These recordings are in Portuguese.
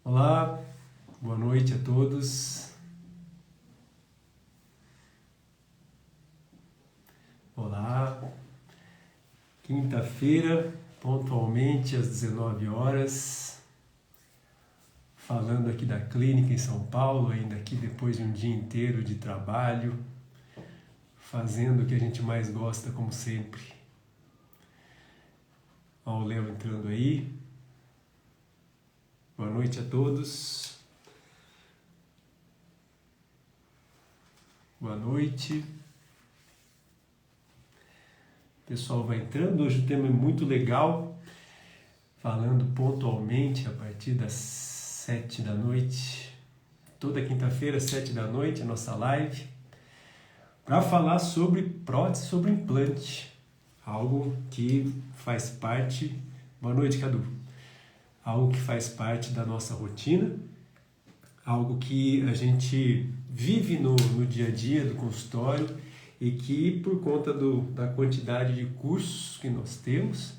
Olá, boa noite a todos. Olá, quinta-feira, pontualmente às 19 horas, falando aqui da clínica em São Paulo, ainda aqui depois de um dia inteiro de trabalho, fazendo o que a gente mais gosta, como sempre. Olha o Léo entrando aí. Boa noite a todos. Boa noite. O pessoal vai entrando. Hoje o tema é muito legal, falando pontualmente a partir das 7 da noite. Toda quinta-feira, 7 da noite, a nossa live, para falar sobre prótese, sobre implante. Algo que faz parte... Boa noite, Cadu. Algo que faz parte da nossa rotina, algo que a gente vive no dia a dia do consultório e que, por conta da quantidade de cursos que nós temos,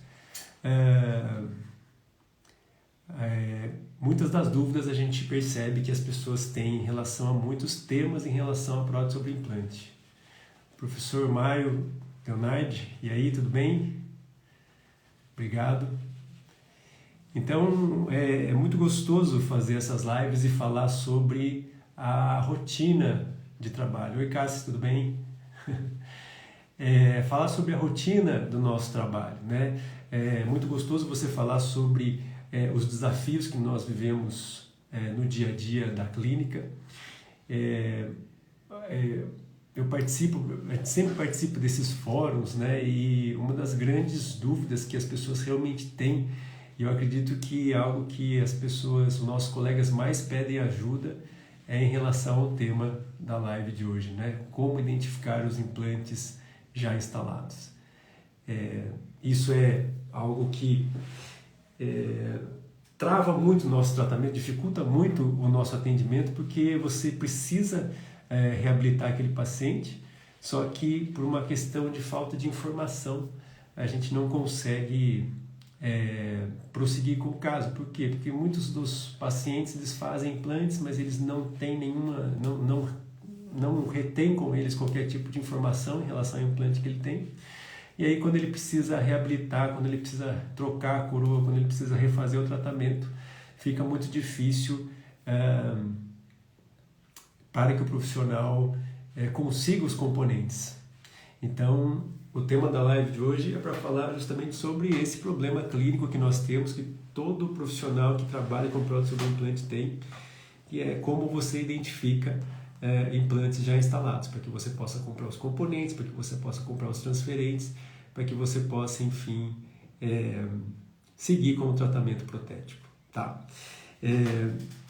muitas das dúvidas a gente percebe que as pessoas têm em relação a muitos temas em relação à prótese sobre implante. Professor Mário Leonardi, e aí, tudo bem? Obrigado. Então, é muito gostoso fazer essas lives e falar sobre a rotina de trabalho. Oi, Cássio, tudo bem? Falar sobre a rotina do nosso trabalho, né? É muito gostoso você falar sobre os desafios que nós vivemos no dia a dia da clínica. Eu sempre participo desses fóruns, né? E uma das grandes dúvidas que as pessoas realmente têm, e eu acredito que é algo que as pessoas, os nossos colegas mais pedem ajuda, é em relação ao tema da live de hoje, né? Como identificar os implantes já instalados. Isso é algo que trava muito o nosso tratamento, dificulta muito o nosso atendimento, porque você precisa reabilitar aquele paciente, só que por uma questão de falta de informação, a gente não consegue prosseguir com o caso. Por quê? Porque muitos dos pacientes eles fazem implantes, mas eles não têm nenhuma, não retém com eles qualquer tipo de informação em relação ao implante que ele tem. E aí quando ele precisa reabilitar, quando ele precisa trocar a coroa, quando ele precisa refazer o tratamento, fica muito difícil para que o profissional consiga os componentes. Então, o tema da live de hoje é para falar justamente sobre esse problema clínico que nós temos, que todo profissional que trabalha com prótese sobre implante tem, que é como você identifica implantes já instalados, para que você possa comprar os componentes, para que você possa comprar os transferentes, para que você possa, enfim, seguir com o tratamento protético. Tá?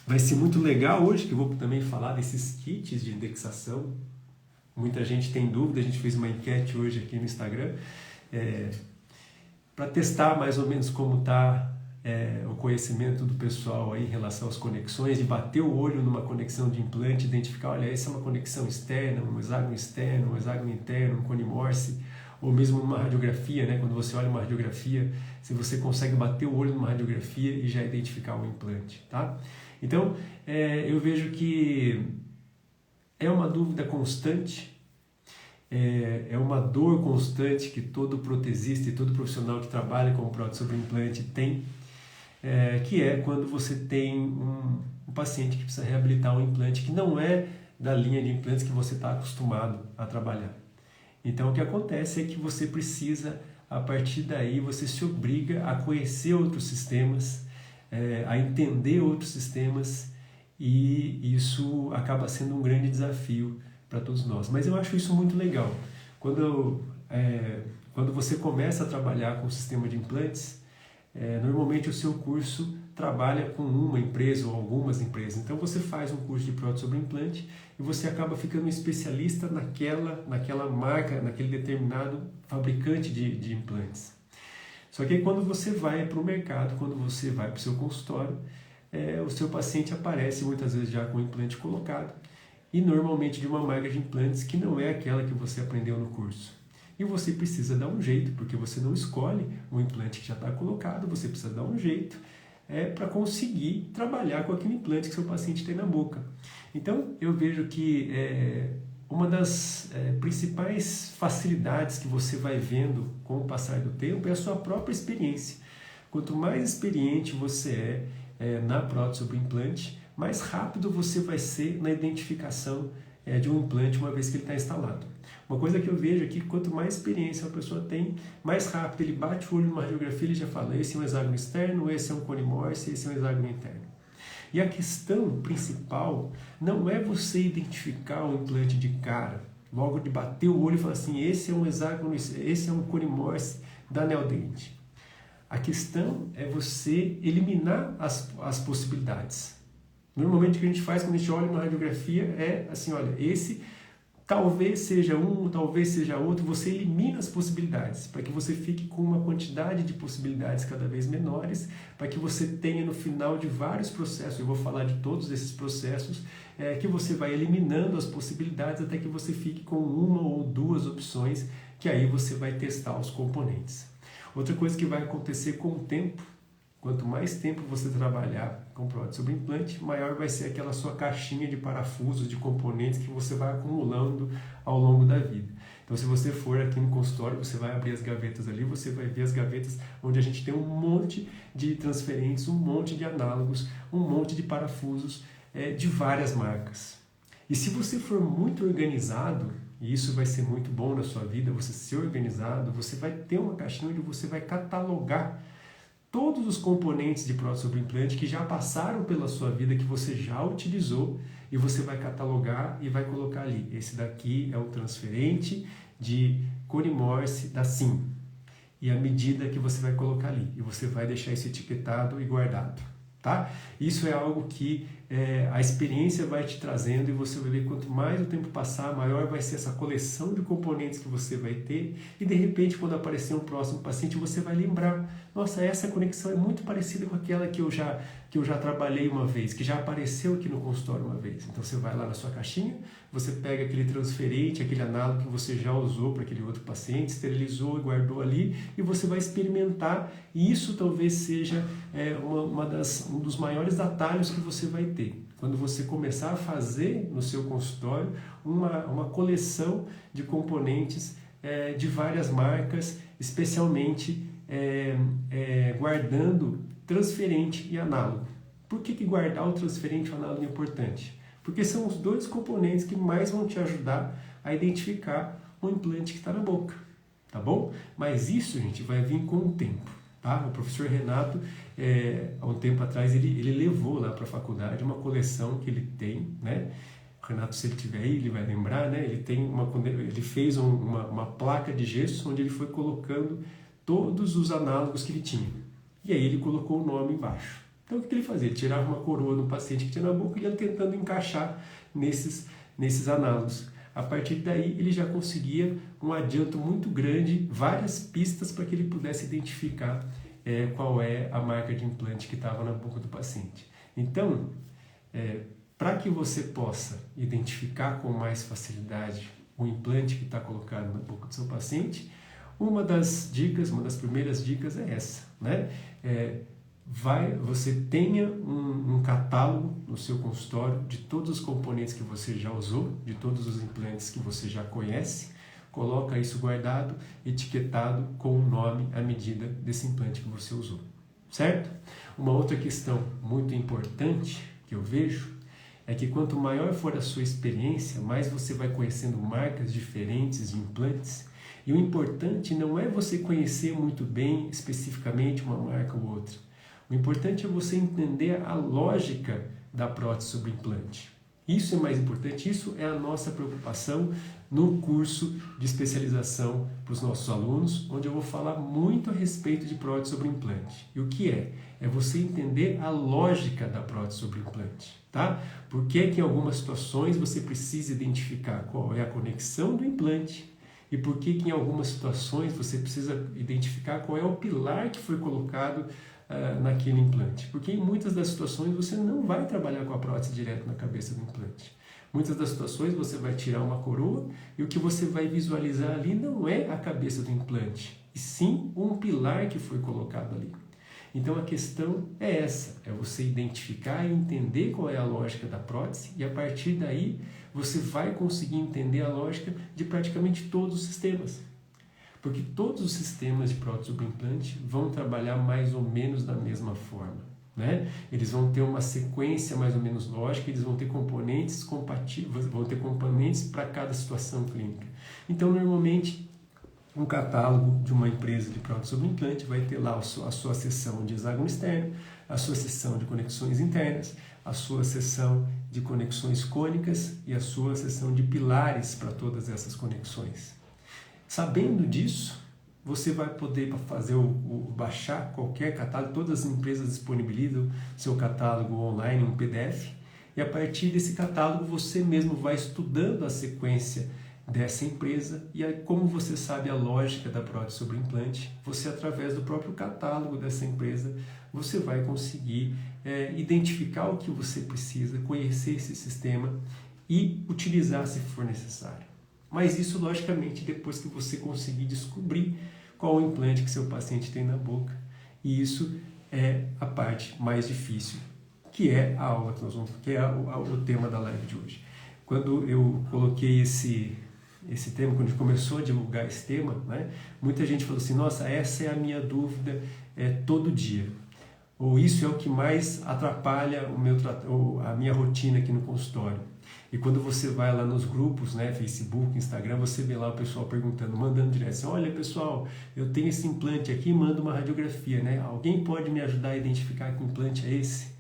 Vai ser muito legal hoje, que eu vou também falar desses kits de indexação. Muita gente tem dúvida, a gente fez uma enquete hoje aqui no Instagram, para testar mais ou menos como está o conhecimento do pessoal aí em relação às conexões, de bater o olho numa conexão de implante, identificar, olha, essa é uma conexão externa, um hexágono externo, um hexágono interno, um cone Morse, ou mesmo numa radiografia, né? Quando você olha uma radiografia, se você consegue bater o olho numa radiografia e já identificar o implante, tá? Então, eu vejo que é uma dúvida constante, é uma dor constante que todo protesista e todo profissional que trabalha com prótese sobre implante tem, que é quando você tem um paciente que precisa reabilitar um implante que não é da linha de implantes que você está acostumado a trabalhar. Então, o que acontece é que você precisa, a partir daí, você se obriga a conhecer outros sistemas, a entender outros sistemas, e isso acaba sendo um grande desafio para todos nós. Mas eu acho isso muito legal. Quando você começa a trabalhar com o sistema de implantes, normalmente o seu curso trabalha com uma empresa ou algumas empresas. Então você faz um curso de prótese sobre implante e você acaba ficando um especialista naquela marca, naquele determinado fabricante de implantes. Só que aí, quando você vai para o mercado, quando você vai para o seu consultório, o seu paciente aparece muitas vezes já com o implante colocado e normalmente de uma marca de implantes que não é aquela que você aprendeu no curso. E você precisa dar um jeito, porque você não escolhe o implante que já está colocado, você precisa dar um jeito para conseguir trabalhar com aquele implante que seu paciente tem na boca. Então, eu vejo que uma das principais facilidades que você vai vendo com o passar do tempo é a sua própria experiência. Quanto mais experiente você na prótese sobre implante, mais rápido você vai ser na identificação de um implante uma vez que ele está instalado. Uma coisa que eu vejo é que quanto mais experiência uma pessoa tem, mais rápido ele bate o olho numa radiografia e ele já fala: esse é um hexágono externo, esse é um cone morse, esse é um hexágono interno. E a questão principal não é você identificar o implante de cara, logo de bater o olho e falar assim: esse é um hexágono, esse é um cone morse da neodente. A questão é você eliminar as possibilidades. Normalmente o que a gente faz quando a gente olha uma radiografia é assim: olha, esse talvez seja um, talvez seja outro. Você elimina as possibilidades para que você fique com uma quantidade de possibilidades cada vez menores, para que você tenha no final de vários processos, eu vou falar de todos esses processos, que você vai eliminando as possibilidades até que você fique com uma ou duas opções, que aí você vai testar os componentes. Outra coisa que vai acontecer com o tempo: quanto mais tempo você trabalhar com prótese sobre implante, maior vai ser aquela sua caixinha de parafusos, de componentes que você vai acumulando ao longo da vida. Então, se você for aqui no consultório, você vai abrir as gavetas ali, você vai ver as gavetas onde a gente tem um monte de transferentes, um monte de análogos, um monte de parafusos de várias marcas. E se você for muito organizado, e isso vai ser muito bom na sua vida, você ser organizado, você vai ter uma caixinha onde você vai catalogar todos os componentes de prótese sobre implante que já passaram pela sua vida, que você já utilizou, e você vai catalogar e vai colocar ali: esse daqui é o transferente de cone morse da SIM, e a medida que você vai colocar ali, e você vai deixar isso etiquetado e guardado, tá? Isso é algo que a experiência vai te trazendo, e você vai ver quanto mais o tempo passar, maior vai ser essa coleção de componentes que você vai ter, e de repente, quando aparecer um próximo paciente, você vai lembrar: nossa, essa conexão é muito parecida com aquela que eu já trabalhei uma vez, que já apareceu aqui no consultório uma vez. Então você vai lá na sua caixinha, você pega aquele transferente, aquele análogo que você já usou para aquele outro paciente, esterilizou e guardou ali, e você vai experimentar, e isso talvez seja um dos maiores atalhos que você vai ter. Quando você começar a fazer no seu consultório uma coleção de componentes de várias marcas, especialmente guardando transferente e análogo. Por que guardar o transferente e o análogo é importante? Porque são os dois componentes que mais vão te ajudar a identificar o implante que está na boca, tá bom? Mas isso, gente, vai vir com o tempo, tá? O professor Renato, há um tempo atrás, ele levou lá para a faculdade uma coleção que ele tem, né? O Renato, se ele estiver aí, ele vai lembrar, né? Ele fez uma placa de gesso onde ele foi colocando todos os análogos que ele tinha. E aí ele colocou o nome embaixo. Então o que ele fazia? Ele tirava uma coroa do paciente que tinha na boca e ia tentando encaixar nesses análogos. A partir daí ele já conseguia um adianto muito grande, várias pistas para que ele pudesse identificar qual é a marca de implante que estava na boca do paciente. Então, para que você possa identificar com mais facilidade o implante que está colocado na boca do seu paciente, uma das primeiras dicas é essa, né? Você tenha um catálogo no seu consultório de todos os componentes que você já usou, de todos os implantes que você já conhece, coloca isso guardado, etiquetado com o nome, a medida desse implante que você usou, certo? Uma outra questão muito importante que eu vejo é que quanto maior for a sua experiência, mais você vai conhecendo marcas diferentes de implantes. E o importante não é você conhecer muito bem especificamente uma marca ou outra. O importante é você entender a lógica da prótese sobre implante. Isso é mais importante, isso é a nossa preocupação no curso de especialização para os nossos alunos, onde eu vou falar muito a respeito de prótese sobre implante. E o que é? É você entender a lógica da prótese sobre implante, tá? Por que em algumas situações você precisa identificar qual é a conexão do implante, e por que em algumas situações você precisa identificar qual é o pilar que foi colocado naquele implante. Porque em muitas das situações você não vai trabalhar com a prótese direto na cabeça do implante. Muitas das situações você vai tirar uma coroa e o que você vai visualizar ali não é a cabeça do implante, e sim um pilar que foi colocado ali. Então a questão é essa, é você identificar e entender qual é a lógica da prótese e a partir daí você vai conseguir entender a lógica de praticamente todos os sistemas. Porque todos os sistemas de prótese sobre implante vão trabalhar mais ou menos da mesma forma. Né? Eles vão ter uma sequência mais ou menos lógica, eles vão ter componentes compatíveis, vão ter componentes para cada situação clínica. Então, normalmente, um catálogo de uma empresa de prótese sobre implante vai ter lá a sua seção de hexágono externo, a sua seção de conexões internas, a sua seção de conexões cônicas e a sua seção de pilares para todas essas conexões. Sabendo disso, você vai poder fazer baixar qualquer catálogo, todas as empresas disponibilizam seu catálogo online, um PDF, e a partir desse catálogo você mesmo vai estudando a sequência dessa empresa e aí, como você sabe a lógica da prótese sobre implante, você através do próprio catálogo dessa empresa, você vai conseguir identificar o que você precisa, conhecer esse sistema e utilizar se for necessário. Mas isso, logicamente, depois que você conseguir descobrir qual o implante que seu paciente tem na boca. E isso é a parte mais difícil, que é a aula que nós vamos, que é o tema da live de hoje. Quando eu coloquei esse tema, quando a gente começou a divulgar esse tema, né, muita gente falou assim, nossa, essa é a minha dúvida todo dia. Ou isso é o que mais atrapalha a minha rotina aqui no consultório. E quando você vai lá nos grupos, né, Facebook, Instagram, você vê lá o pessoal perguntando, mandando direto assim, olha pessoal, eu tenho esse implante aqui, manda uma radiografia, né? Alguém pode me ajudar a identificar que implante é esse?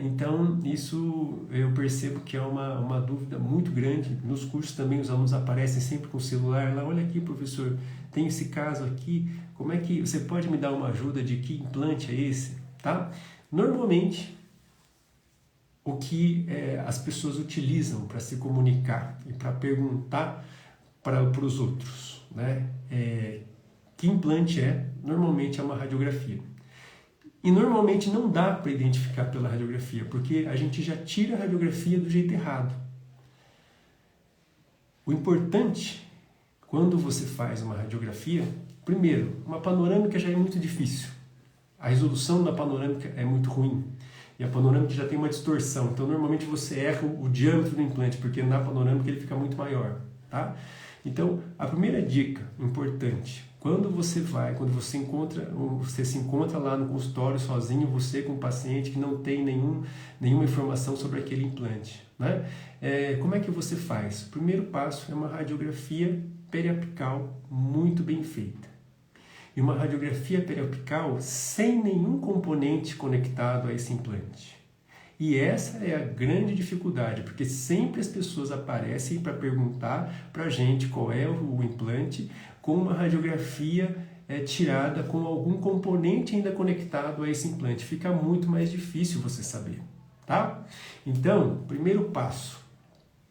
Então, isso eu percebo que é uma dúvida muito grande. Nos cursos também os alunos aparecem sempre com o celular lá, olha aqui professor, tem esse caso aqui, como é que você pode me dar uma ajuda de que implante é esse? Tá? Normalmente, o que as pessoas utilizam para se comunicar e para perguntar para os outros, né? Que implante é? Normalmente é uma radiografia. E normalmente não dá para identificar pela radiografia, porque a gente já tira a radiografia do jeito errado. O importante, quando você faz uma radiografia, primeiro, uma panorâmica já é muito difícil. A resolução da panorâmica é muito ruim. E a panorâmica já tem uma distorção, então normalmente você erra o diâmetro do implante, porque na panorâmica ele fica muito maior, tá? Então, a primeira dica importante, quando você se encontra lá no consultório sozinho, você com o paciente que não tem nenhuma informação sobre aquele implante, né? Como é que você faz? O primeiro passo é uma radiografia periapical muito bem feita. E uma radiografia periapical sem nenhum componente conectado a esse implante. E essa é a grande dificuldade, porque sempre as pessoas aparecem para perguntar para a gente qual é o implante com uma radiografia tirada com algum componente ainda conectado a esse implante. Fica muito mais difícil você saber, tá? Então, primeiro passo,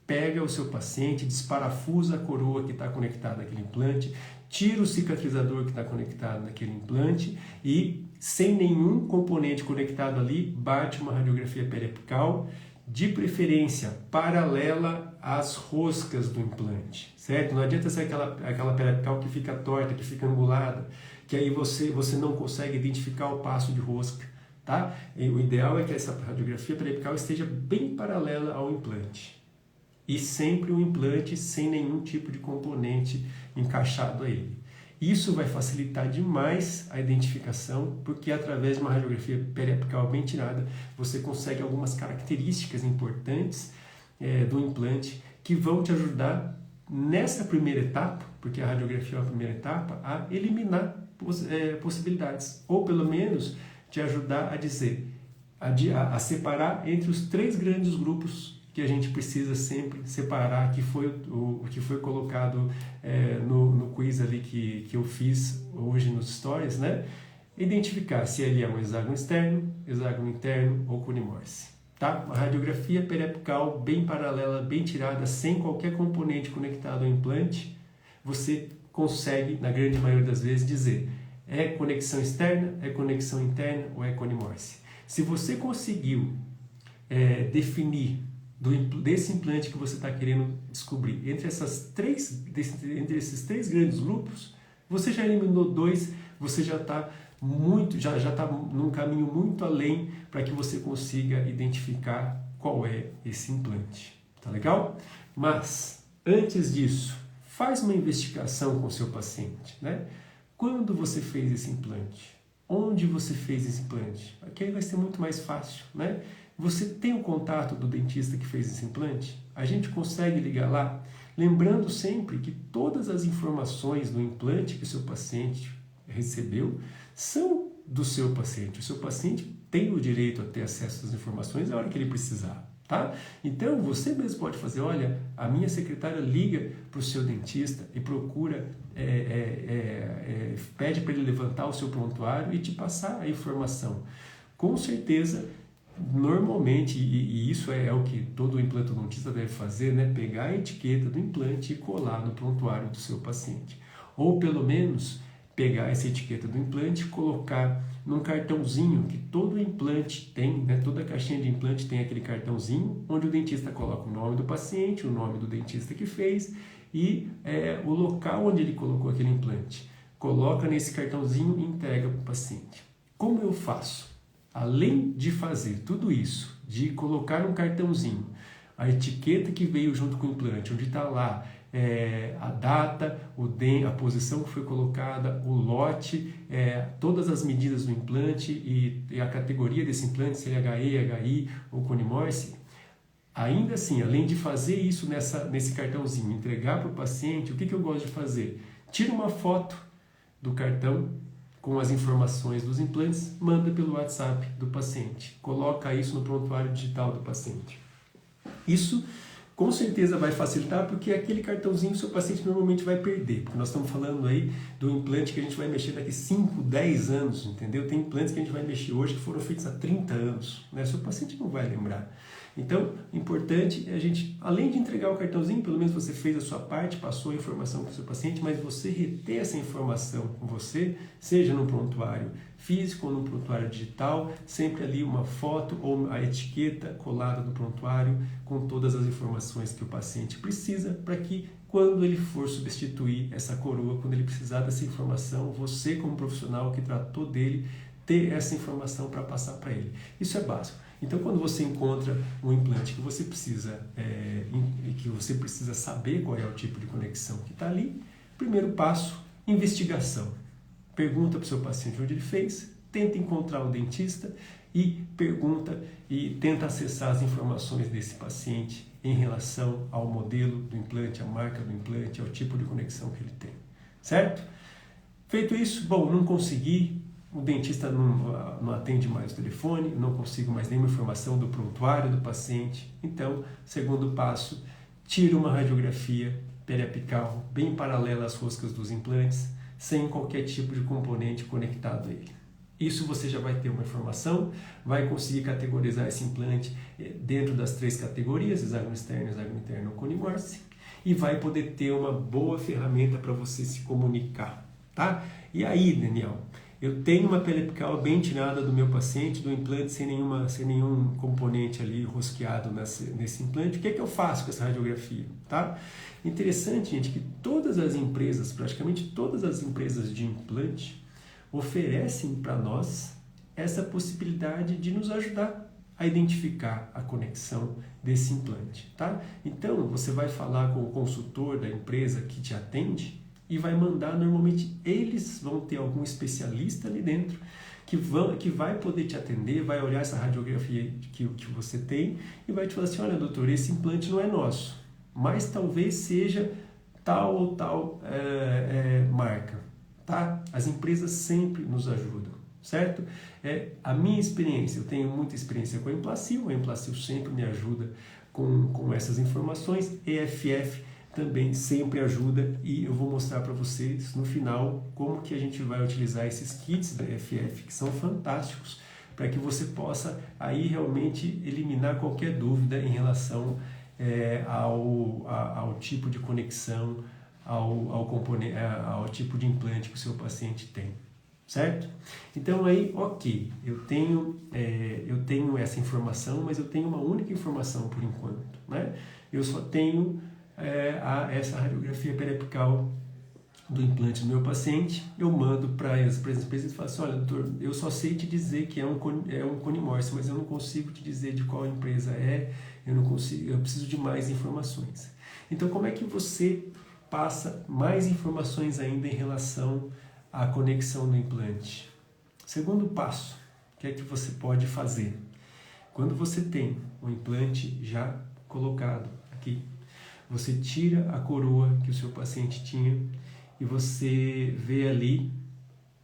pega o seu paciente, desparafusa a coroa que está conectada àquele implante, tira o cicatrizador que está conectado naquele implante e, sem nenhum componente conectado ali, bate uma radiografia periapical, de preferência paralela às roscas do implante, certo? Não adianta ser aquela periapical que fica torta, que fica angulada, que aí você não consegue identificar o passo de rosca, tá? E o ideal é que essa radiografia periapical esteja bem paralela ao implante. E sempre um implante sem nenhum tipo de componente encaixado a ele. Isso vai facilitar demais a identificação, porque através de uma radiografia periapical bem tirada, você consegue algumas características importantes do implante que vão te ajudar nessa primeira etapa, porque a radiografia é a primeira etapa, a eliminar possibilidades, ou pelo menos te ajudar a dizer, a separar entre os 3 grandes grupos que a gente precisa sempre separar, que foi o que foi colocado no quiz ali que eu fiz hoje nos stories, né? Identificar se ele é um hexágono externo, hexágono interno ou cone Morse, tá? Uma radiografia periapical bem paralela, bem tirada, sem qualquer componente conectado ao implante, você consegue, na grande maioria das vezes, dizer é conexão externa, é conexão interna ou é cone Morse. Se você conseguiu definir desse implante que você está querendo descobrir, entre esses 3 grandes grupos, você já eliminou 2, você já está já está num caminho muito além para que você consiga identificar qual é esse implante. Tá legal? Mas, antes disso, faz uma investigação com o seu paciente, né? Quando você fez esse implante? Onde você fez esse implante? Aqui aí vai ser muito mais fácil, né? Você tem o contato do dentista que fez esse implante? A gente consegue ligar lá? Lembrando sempre que todas as informações do implante que o seu paciente recebeu são do seu paciente. O seu paciente tem o direito a ter acesso às informações na hora que ele precisar. Tá? Então, você mesmo pode fazer, olha, a minha secretária liga para o seu dentista e procura, pede para ele levantar o seu prontuário e te passar a informação. Com certeza, normalmente, e isso é o que todo implantodontista deve fazer, né? Pegar a etiqueta do implante e colar no prontuário do seu paciente. Ou, pelo menos, pegar essa etiqueta do implante e colocar num cartãozinho que todo implante tem, né? Toda caixinha de implante tem aquele cartãozinho onde o dentista coloca o nome do paciente, o nome do dentista que fez e o local onde ele colocou aquele implante. Coloca nesse cartãozinho e entrega para o paciente. Como eu faço? Além de fazer tudo isso, de colocar um cartãozinho, a etiqueta que veio junto com o implante, onde está lá a data, a posição que foi colocada, o lote, todas as medidas do implante e a categoria desse implante, se ele é HE, HI ou Cone Morse. Ainda assim, além de fazer isso nesse cartãozinho, entregar para o paciente, o que eu gosto de fazer? Tira uma foto do cartão com as informações dos implantes, manda pelo WhatsApp do paciente, coloca isso no prontuário digital do paciente. Isso com certeza vai facilitar, porque aquele cartãozinho o seu paciente normalmente vai perder, porque nós estamos falando aí do implante que a gente vai mexer daqui 5, 10 anos, entendeu? Tem implantes que a gente vai mexer hoje que foram feitos há 30 anos, né? O seu paciente não vai lembrar. Então, importante é a gente, além de entregar o cartãozinho, pelo menos você fez a sua parte, passou a informação para o seu paciente, mas você reter essa informação com você, seja no prontuário físico ou no prontuário digital, sempre ali uma foto ou a etiqueta colada do prontuário com todas as informações que o paciente precisa para que quando ele for substituir essa coroa, quando ele precisar dessa informação, você como profissional que tratou dele, ter essa informação para passar para ele. Isso é básico. Então, quando você encontra um implante que você precisa saber qual é o tipo de conexão que está ali, primeiro passo, investigação. Pergunta para o seu paciente onde ele fez, tenta encontrar o dentista e pergunta e tenta acessar as informações desse paciente em relação ao modelo do implante, à marca do implante, ao tipo de conexão que ele tem. Certo? Feito isso, bom, não consegui, o dentista não atende mais o telefone, não consigo mais nenhuma informação do prontuário do paciente. Então, segundo passo, tira uma radiografia periapical bem paralela às roscas dos implantes, sem qualquer tipo de componente conectado a ele. Isso você já vai ter uma informação, vai conseguir categorizar esse implante dentro das 3 categorias, hexágono externo, hexágono interno ou Cone Morse, e vai poder ter uma boa ferramenta para você se comunicar, tá? E aí, Daniel, eu tenho uma periapical bem tirada do meu paciente, do implante sem nenhum componente ali rosqueado nesse implante. O que é que eu faço com essa radiografia? Tá? Interessante, gente, que todas as empresas, praticamente todas as empresas de implante, oferecem para nós essa possibilidade de nos ajudar a identificar a conexão desse implante. Tá? Então, você vai falar com o consultor da empresa que te atende, e vai mandar, normalmente eles vão ter algum especialista ali dentro que vai poder te atender, vai olhar essa radiografia que você tem e vai te falar assim, olha doutor, esse implante não é nosso, mas talvez seja tal ou tal marca, tá? As empresas sempre nos ajudam, certo? A minha experiência, eu tenho muita experiência com a Emplacil sempre me ajuda com essas informações, EFF também sempre ajuda e eu vou mostrar para vocês no final como que a gente vai utilizar esses kits da EFF que são fantásticos para que você possa aí realmente eliminar qualquer dúvida em relação ao tipo de conexão, ao tipo de implante que o seu paciente tem, certo? Então aí, ok, eu tenho essa informação, mas eu tenho uma única informação por enquanto, né? Eu só tenho essa radiografia periapical do implante do meu paciente, eu mando para as empresas e falo assim, olha, doutor, eu só sei te dizer que é um cone morse, mas eu não consigo te dizer de qual empresa eu não consigo, eu preciso de mais informações. Então, como é que você passa mais informações ainda em relação à conexão do implante? Segundo passo, o que é que você pode fazer? Quando você tem o implante já colocado aqui, você tira a coroa que o seu paciente tinha e você vê ali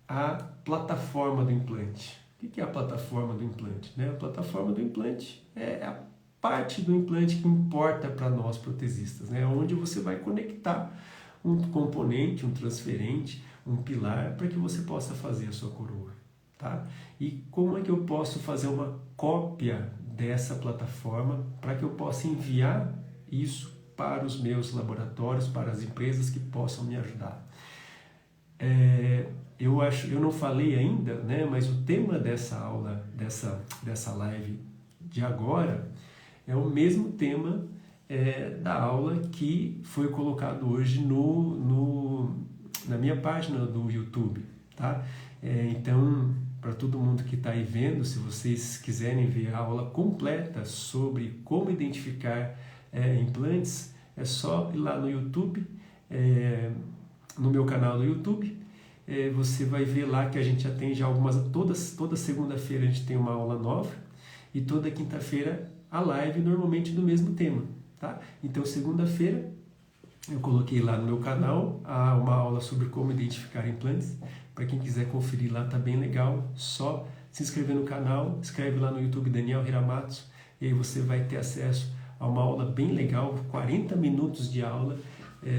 a plataforma do implante. O que é a plataforma do implante? A plataforma do implante é a parte do implante que importa para nós protesistas, onde você vai conectar um componente, um transferente, um pilar para que você possa fazer a sua coroa. Tá? E como é que eu posso fazer uma cópia dessa plataforma para que eu possa enviar isso para os meus laboratórios, para as empresas que possam me ajudar? Eu não falei ainda, mas o tema dessa aula, dessa live de agora, é o mesmo tema da aula que foi colocado hoje na minha página do YouTube. Tá? Então, para todo mundo que está aí vendo, se vocês quiserem ver a aula completa sobre como identificar implantes, é só ir lá no YouTube, no meu canal do YouTube. Você vai ver lá que a gente já tem já toda segunda-feira a gente tem uma aula nova e toda quinta-feira a live normalmente do mesmo tema, tá? Então segunda-feira eu coloquei lá no meu canal uma aula sobre como identificar implantes. Para quem quiser conferir lá, tá bem legal. Só se inscrever no canal, escreve lá no YouTube Daniel Hiramatos e aí você vai ter acesso a uma aula bem legal, 40 minutos de aula,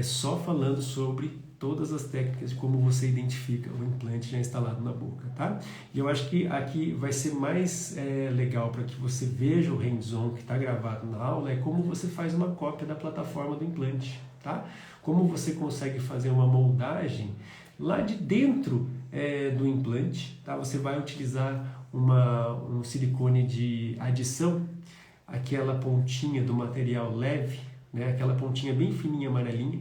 só falando sobre todas as técnicas de como você identifica o implante já instalado na boca, tá? E eu acho que aqui vai ser mais legal para que você veja o hands-on que está gravado na aula, é como você faz uma cópia da plataforma do implante, tá? Como você consegue fazer uma moldagem lá de dentro do implante, tá? Você vai utilizar um silicone de adição, aquela pontinha do material leve, aquela pontinha bem fininha, amarelinha.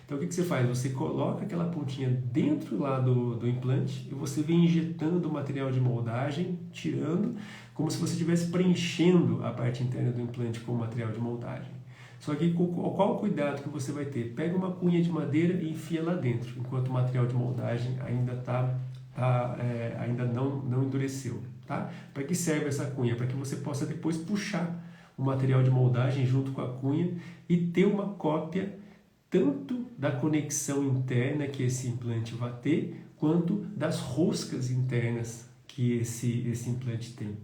Então o que você faz? Você coloca aquela pontinha dentro lá do implante e você vem injetando o material de moldagem, tirando, como se você estivesse preenchendo a parte interna do implante com o material de moldagem. Só que qual o cuidado que você vai ter? Pega uma cunha de madeira e enfia lá dentro, enquanto o material de moldagem ainda não endureceu. Tá? Para que serve essa cunha? Para que você possa depois puxar o material de moldagem junto com a cunha e ter uma cópia tanto da conexão interna que esse implante vai ter, quanto das roscas internas que esse implante tem.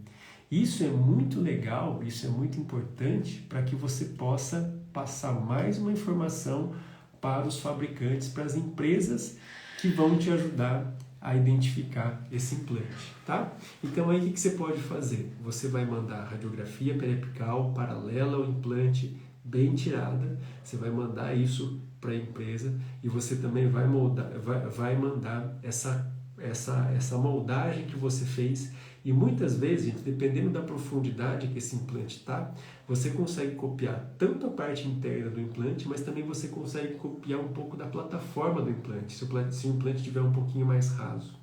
Isso é muito legal, isso é muito importante para que você possa passar mais uma informação para os fabricantes, para as empresas que vão te ajudar a identificar esse implante, tá? Então aí o que você pode fazer? Você vai mandar radiografia periapical paralela ao implante, bem tirada, você vai mandar isso para a empresa e você também vai mandar essa moldagem que você fez. E muitas vezes, gente, dependendo da profundidade que esse implante está, você consegue copiar tanto a parte interna do implante, mas também você consegue copiar um pouco da plataforma do implante, se o implante estiver um pouquinho mais raso.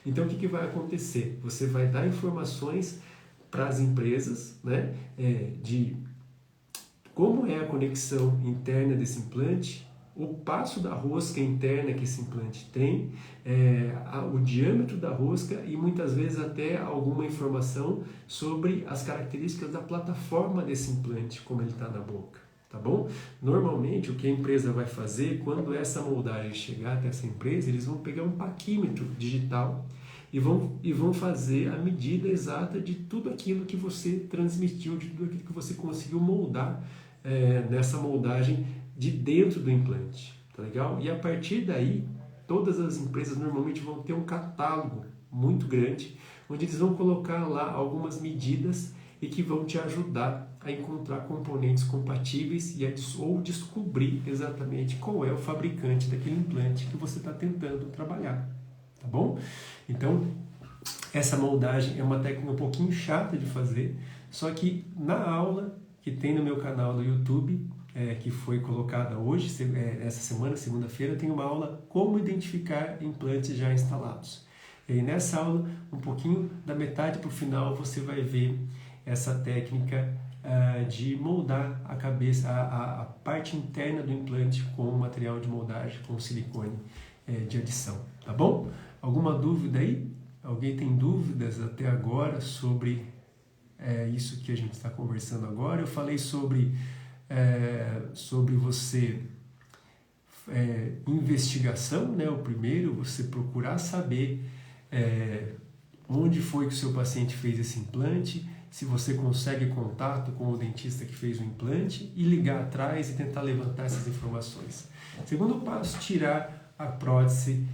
Então, o que vai acontecer? Você vai dar informações para as empresas, de como é a conexão interna desse implante, o passo da rosca interna que esse implante tem, o diâmetro da rosca e muitas vezes até alguma informação sobre as características da plataforma desse implante, como ele está na boca, tá bom? Normalmente o que a empresa vai fazer, quando essa moldagem chegar até essa empresa, eles vão pegar um paquímetro digital e vão fazer a medida exata de tudo aquilo que você transmitiu, de tudo aquilo que você conseguiu moldar nessa moldagem de dentro do implante, tá legal? E a partir daí, todas as empresas normalmente vão ter um catálogo muito grande, onde eles vão colocar lá algumas medidas e que vão te ajudar a encontrar componentes compatíveis ou descobrir exatamente qual é o fabricante daquele implante que você está tentando trabalhar, tá bom? Então, essa moldagem é uma técnica um pouquinho chata de fazer, só que na aula que tem no meu canal do YouTube, que foi colocada hoje, essa semana, segunda-feira, tem uma aula como identificar implantes já instalados. E aí, nessa aula, um pouquinho da metade para o final, você vai ver essa técnica de moldar a cabeça, a parte interna do implante com material de moldagem, com silicone de adição, tá bom? Alguma dúvida aí? Alguém tem dúvidas até agora sobre isso que a gente está conversando agora? Eu falei sobre você investigação, né? O primeiro, você procurar saber onde foi que o seu paciente fez esse implante, se você consegue contato com o dentista que fez o implante e ligar atrás e tentar levantar essas informações. Segundo passo, tirar a prótese,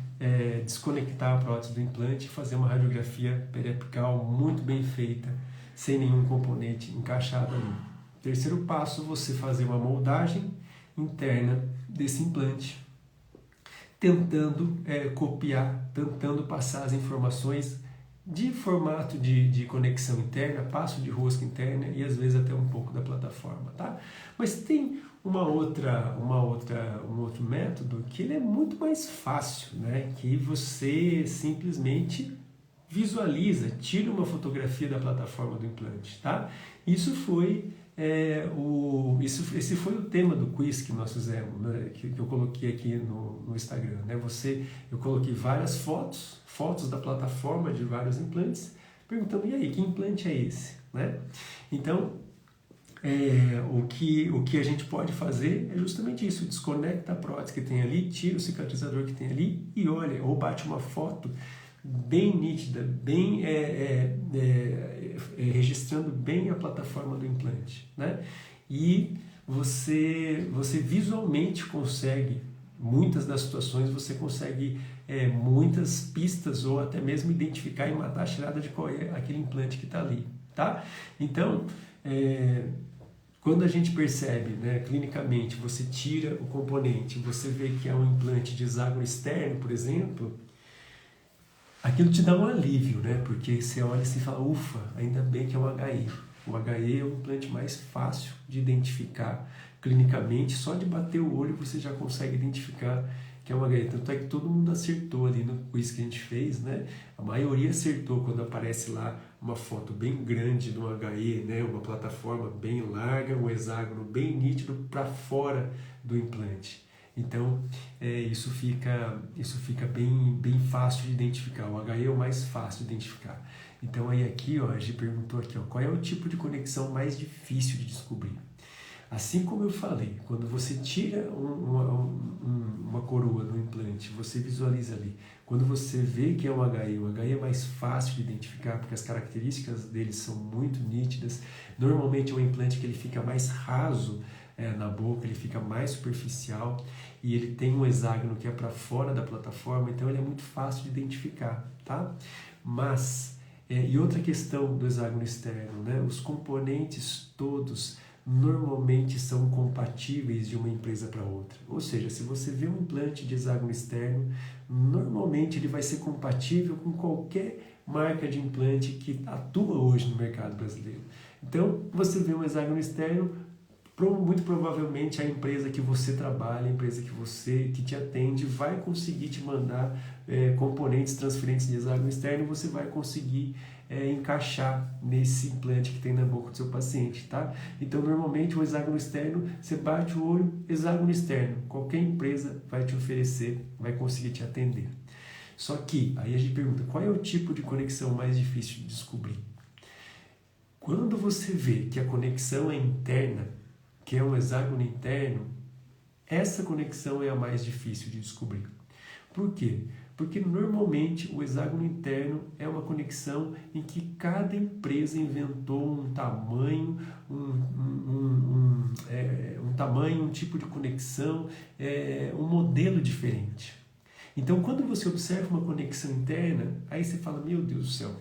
desconectar a prótese do implante e fazer uma radiografia periapical muito bem feita, sem nenhum componente encaixado ali. Terceiro passo, você fazer uma moldagem interna desse implante, tentando copiar, tentando passar as informações de formato de conexão interna, passo de rosca interna e às vezes até um pouco da plataforma, tá? Mas tem um outro método que ele é muito mais fácil, né? Que você simplesmente visualiza, tira uma fotografia da plataforma do implante, tá? Esse foi o tema do quiz que nós fizemos, né? que eu coloquei aqui no Instagram, né? Eu coloquei várias fotos da plataforma de vários implantes, perguntando, e aí, que implante é esse? Né? Então, o que a gente pode fazer é justamente isso, desconecta a prótese que tem ali, tira o cicatrizador que tem ali e olha, ou bate uma foto bem nítida, bem registrando bem a plataforma do implante, né? E você visualmente consegue, muitas das situações você consegue muitas pistas ou até mesmo identificar e matar a cheirada de qual é aquele implante que está ali, tá? Então, quando a gente percebe, né, clinicamente, você tira o componente, você vê que é um implante de hexágono externo, por exemplo, aquilo te dá um alívio, né? Porque você olha e fala, ufa, ainda bem que é um HE. O HE é o implante mais fácil de identificar clinicamente, só de bater o olho você já consegue identificar que é um HE. Tanto é que todo mundo acertou ali no quiz que a gente fez, né? A maioria acertou quando aparece lá uma foto bem grande de um HE, né? Uma plataforma bem larga, um hexágono bem nítido para fora do implante. Então, isso fica bem fácil de identificar. O HE é o mais fácil de identificar. Então, aí aqui, ó, a gente perguntou aqui, ó, qual é o tipo de conexão mais difícil de descobrir? Assim como eu falei, quando você tira uma coroa do implante, você visualiza ali. Quando você vê que é um HE, o HE é mais fácil de identificar, porque as características dele são muito nítidas. Normalmente é um implante que ele fica mais raso, na boca, ele fica mais superficial e ele tem um hexágono que é para fora da plataforma, então ele é muito fácil de identificar, tá? Mas, e outra questão do hexágono externo, né? Os componentes todos normalmente são compatíveis de uma empresa para outra. Ou seja, se você vê um implante de hexágono externo, normalmente ele vai ser compatível com qualquer marca de implante que atua hoje no mercado brasileiro. Então, você vê um hexágono externo, muito provavelmente a empresa que você trabalha, a empresa que te atende, vai conseguir te mandar componentes transferentes de hexágono externo e você vai conseguir encaixar nesse implante que tem na boca do seu paciente, tá? Então, normalmente, o hexágono externo, você bate o olho, hexágono externo, qualquer empresa vai te oferecer, vai conseguir te atender. Só que, aí a gente pergunta, qual é o tipo de conexão mais difícil de descobrir? Quando você vê que a conexão é interna, que é um hexágono interno, essa conexão é a mais difícil de descobrir. Por quê? Porque normalmente o hexágono interno é uma conexão em que cada empresa inventou um tamanho, um tipo de conexão, um modelo diferente. Então, quando você observa uma conexão interna, aí você fala, meu Deus do céu,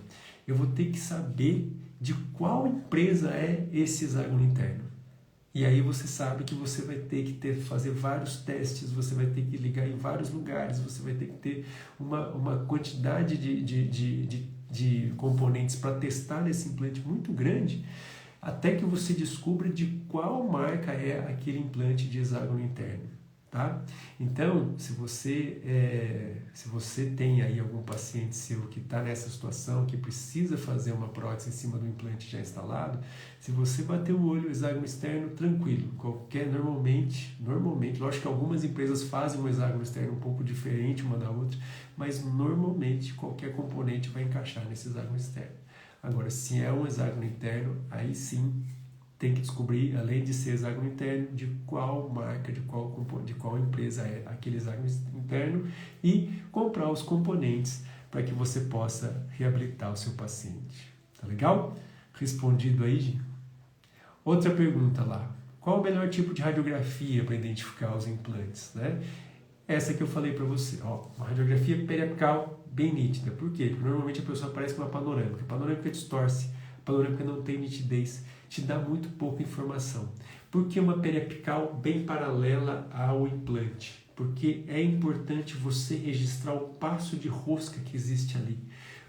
eu vou ter que saber de qual empresa é esse hexágono interno. E aí você sabe que você vai ter que fazer vários testes, você vai ter que ligar em vários lugares, você vai ter que ter uma quantidade de componentes para testar esse implante muito grande, até que você descubra de qual marca é aquele implante de hexágono interno, tá? Então, se você tem aí algum paciente seu que está nessa situação, que precisa fazer uma prótese em cima do implante já instalado, se você bater o olho, hexágono externo, tranquilo, normalmente, lógico que algumas empresas fazem um hexágono externo um pouco diferente uma da outra, mas normalmente qualquer componente vai encaixar nesse hexágono externo. Agora, se é um hexágono interno, aí sim tem que descobrir, além de ser hexágono interno, de qual marca, de qual empresa é aquele hexágono interno e comprar os componentes para que você possa reabilitar o seu paciente. Tá legal? Respondido aí, Gi? Outra pergunta lá. Qual o melhor tipo de radiografia para identificar os implantes, né? Essa que eu falei para você, ó, uma radiografia periapical bem nítida. Por quê? Porque normalmente a pessoa aparece com uma panorâmica. A panorâmica distorce, a panorâmica não tem nitidez, te dá muito pouca informação. Por que uma periapical bem paralela ao implante? Porque é importante você registrar o passo de rosca que existe ali.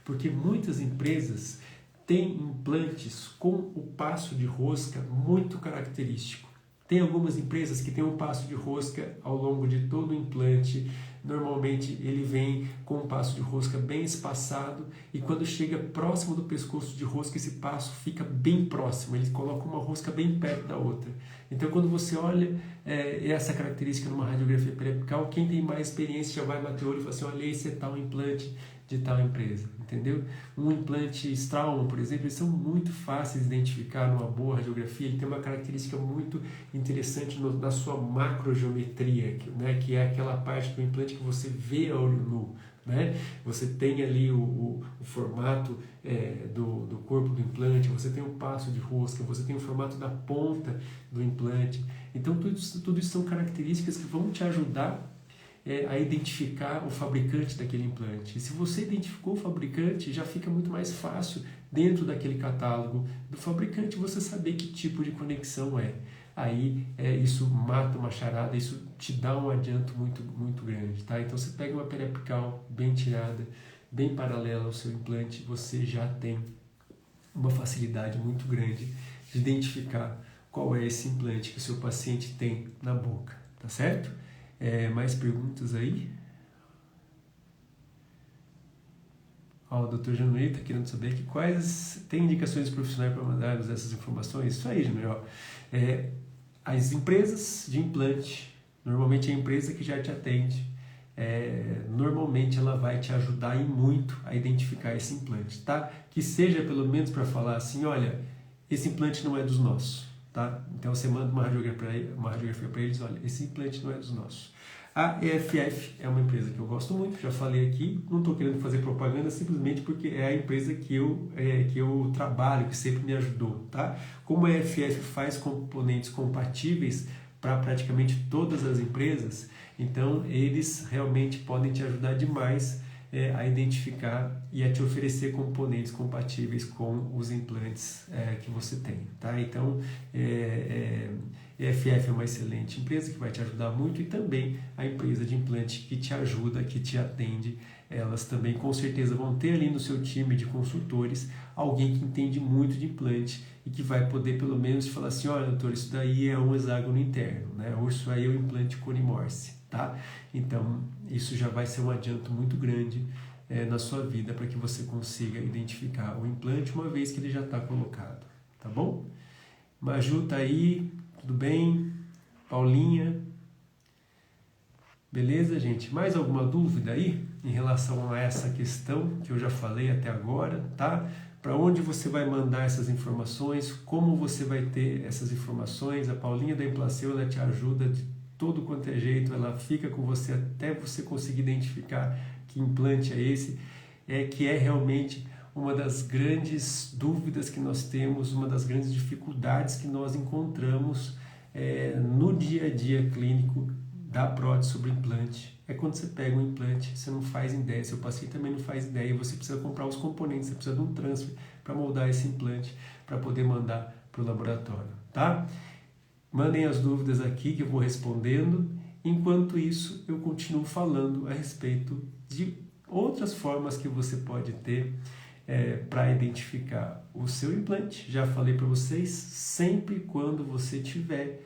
Porque muitas empresas têm implantes com o passo de rosca muito característico. Tem algumas empresas que têm um passo de rosca ao longo de todo o implante. Normalmente ele vem com um passo de rosca bem espaçado e quando chega próximo do pescoço de rosca, esse passo fica bem próximo, ele coloca uma rosca bem perto da outra. Então quando você olha essa característica numa radiografia periapical, quem tem mais experiência já vai bater o olho e falar assim, olha, esse é tal implante de tal empresa, entendeu? Um implante Straumann, por exemplo, eles são muito fáceis de identificar numa boa radiografia, ele tem uma característica muito interessante na sua macrogeometria, né? Que é aquela parte do implante que você vê a olho nu, né? Você tem ali o formato do corpo do implante, você tem o passo de rosca, você tem o formato da ponta do implante. Então tudo isso são características que vão te ajudar a identificar o fabricante daquele implante. E se você identificou o fabricante, já fica muito mais fácil dentro daquele catálogo do fabricante você saber que tipo de conexão é. Aí isso mata uma charada, isso te dá um adianto muito, muito grande, tá? Então você pega uma periapical bem tirada, bem paralela ao seu implante, você já tem uma facilidade muito grande de identificar qual é esse implante que o seu paciente tem na boca, tá certo? Mais perguntas aí? Ó, o Dr. Januí está querendo saber aqui quais tem indicações profissionais para mandarmos essas informações. Isso aí, Januí. As empresas de implante, normalmente é a empresa que já te atende, normalmente ela vai te ajudar e muito a identificar esse implante, tá? Que seja pelo menos para falar assim, olha, esse implante não é dos nossos, tá? Então você manda uma radiografia para eles, olha, esse implante não é dos nossos. A EFF é uma empresa que eu gosto muito, já falei aqui, não estou querendo fazer propaganda simplesmente porque é a empresa que eu trabalho, que sempre me ajudou, tá? Como a EFF faz componentes compatíveis para praticamente todas as empresas, então eles realmente podem te ajudar demais a identificar e a te oferecer componentes compatíveis com os implantes que você tem, tá? Então, EFF é uma excelente empresa que vai te ajudar muito e também a empresa de implante que te ajuda, que te atende, elas também com certeza vão ter ali no seu time de consultores alguém que entende muito de implante e que vai poder pelo menos falar assim, olha doutor, isso daí é um hexágono interno, né? Ou isso aí é o implante Cone Morse, tá? Então isso já vai ser um adianto muito grande na sua vida para que você consiga identificar o implante uma vez que ele já está colocado, tá bom? Maju tá aí, tudo bem? Paulinha, beleza, gente? Mais alguma dúvida aí em relação a essa questão que eu já falei até agora, tá? Para onde você vai mandar essas informações, como você vai ter essas informações, a Paulinha da Implaceu, ela te ajuda de todo quanto é jeito, ela fica com você até você conseguir identificar que implante é esse, que é realmente uma das grandes dúvidas que nós temos, uma das grandes dificuldades que nós encontramos no dia a dia clínico da prótese sobre implante. É quando você pega um implante, você não faz ideia, seu paciente também não faz ideia, você precisa comprar os componentes, você precisa de um transfer para moldar esse implante, para poder mandar para o laboratório, tá? Mandem as dúvidas aqui que eu vou respondendo. Enquanto isso, eu continuo falando a respeito de outras formas que você pode ter para identificar o seu implante. Já falei para vocês, sempre quando você tiver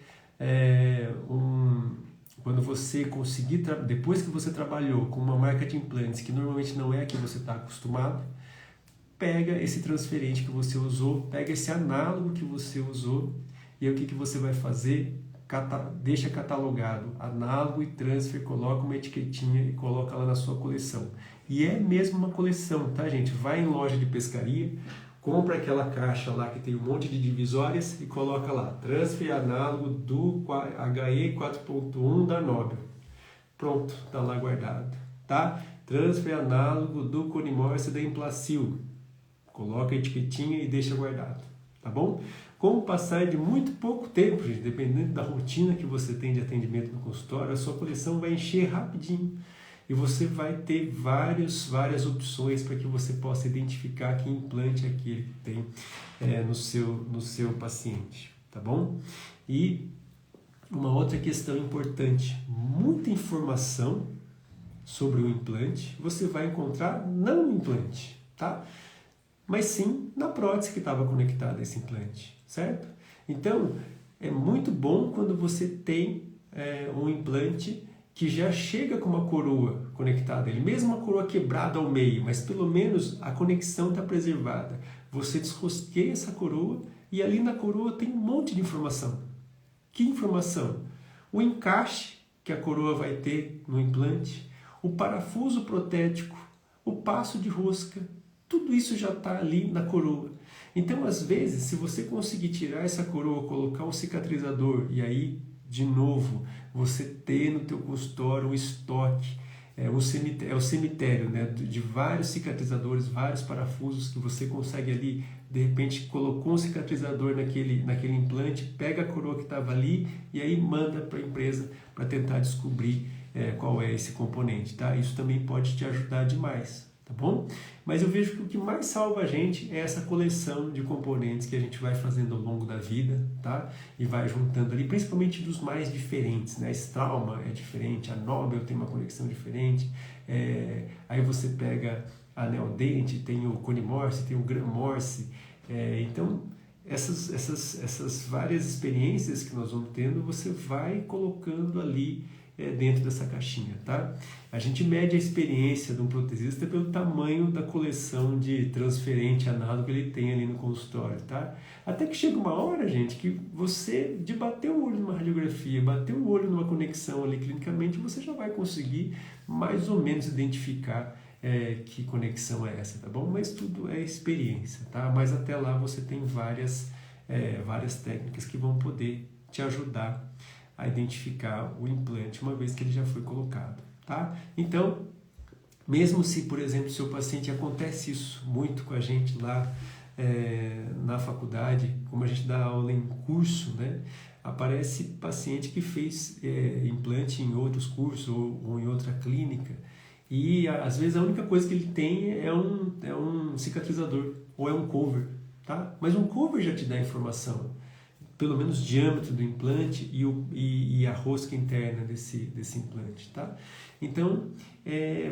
quando você conseguir, depois que você trabalhou com uma marca de implantes que normalmente não é a que você está acostumado, pega esse transferente que você usou, pega esse análogo que você usou, e aí o que você vai fazer? Deixa catalogado, análogo e transfer, coloca uma etiquetinha e coloca lá na sua coleção. E é mesmo uma coleção, tá, gente? Vai em loja de pescaria, compra aquela caixa lá que tem um monte de divisórias e coloca lá, transfer análogo do HE 4.1 da Nobel. Pronto, tá lá guardado, tá? Transfer análogo do Conimorse da Implacil. Coloca a etiquetinha e deixa guardado, tá bom? Com o passar de muito pouco tempo, gente, dependendo da rotina que você tem de atendimento no consultório, a sua coleção vai encher rapidinho e você vai ter várias opções para que você possa identificar que implante é aquele que tem no seu paciente, tá bom? E uma outra questão importante, muita informação sobre o implante você vai encontrar não no implante, tá? Mas sim na prótese que estava conectada a esse implante, certo? Então, é muito bom quando você tem um implante que já chega com uma coroa conectada a ele, mesmo uma coroa quebrada ao meio, mas pelo menos a conexão está preservada. Você desrosqueia essa coroa e ali na coroa tem um monte de informação. Que informação? O encaixe que a coroa vai ter no implante, o parafuso protético, o passo de rosca, tudo isso já está ali na coroa. Então, às vezes, se você conseguir tirar essa coroa, colocar um cicatrizador e aí, de novo, você ter no teu consultório um estoque, o cemitério, né, de vários cicatrizadores, vários parafusos que você consegue ali, de repente, colocou um cicatrizador naquele implante, pega a coroa que estava ali e aí manda para a empresa para tentar descobrir qual é esse componente, tá? Isso também pode te ajudar demais, tá bom? Mas eu vejo que o que mais salva a gente é essa coleção de componentes que a gente vai fazendo ao longo da vida, tá? E vai juntando ali, principalmente dos mais diferentes, né? A Straumann é diferente, a Nobel tem uma conexão diferente, aí você pega a Neodent, tem o Conimorse, tem o Grammorse, então essas várias experiências que nós vamos tendo, você vai colocando ali dentro dessa caixinha, tá? A gente mede a experiência de um protesista pelo tamanho da coleção de transferente análogo que ele tem ali no consultório, tá? Até que chega uma hora, gente, que você, de bater o olho numa radiografia, bater o olho numa conexão ali clinicamente, você já vai conseguir mais ou menos identificar que conexão é essa, tá bom? Mas tudo é experiência, tá? Mas até lá você tem várias técnicas que vão poder te ajudar a identificar o implante uma vez que ele já foi colocado, tá? Então, mesmo se, por exemplo, seu paciente, acontece isso muito com a gente lá na faculdade, como a gente dá aula em curso, né? Aparece paciente que fez implante em outros cursos ou em outra clínica e às vezes a única coisa que ele tem é um cicatrizador ou é um cover, tá? Mas um cover já te dá informação, pelo menos diâmetro do implante e a rosca interna desse implante, tá? Então,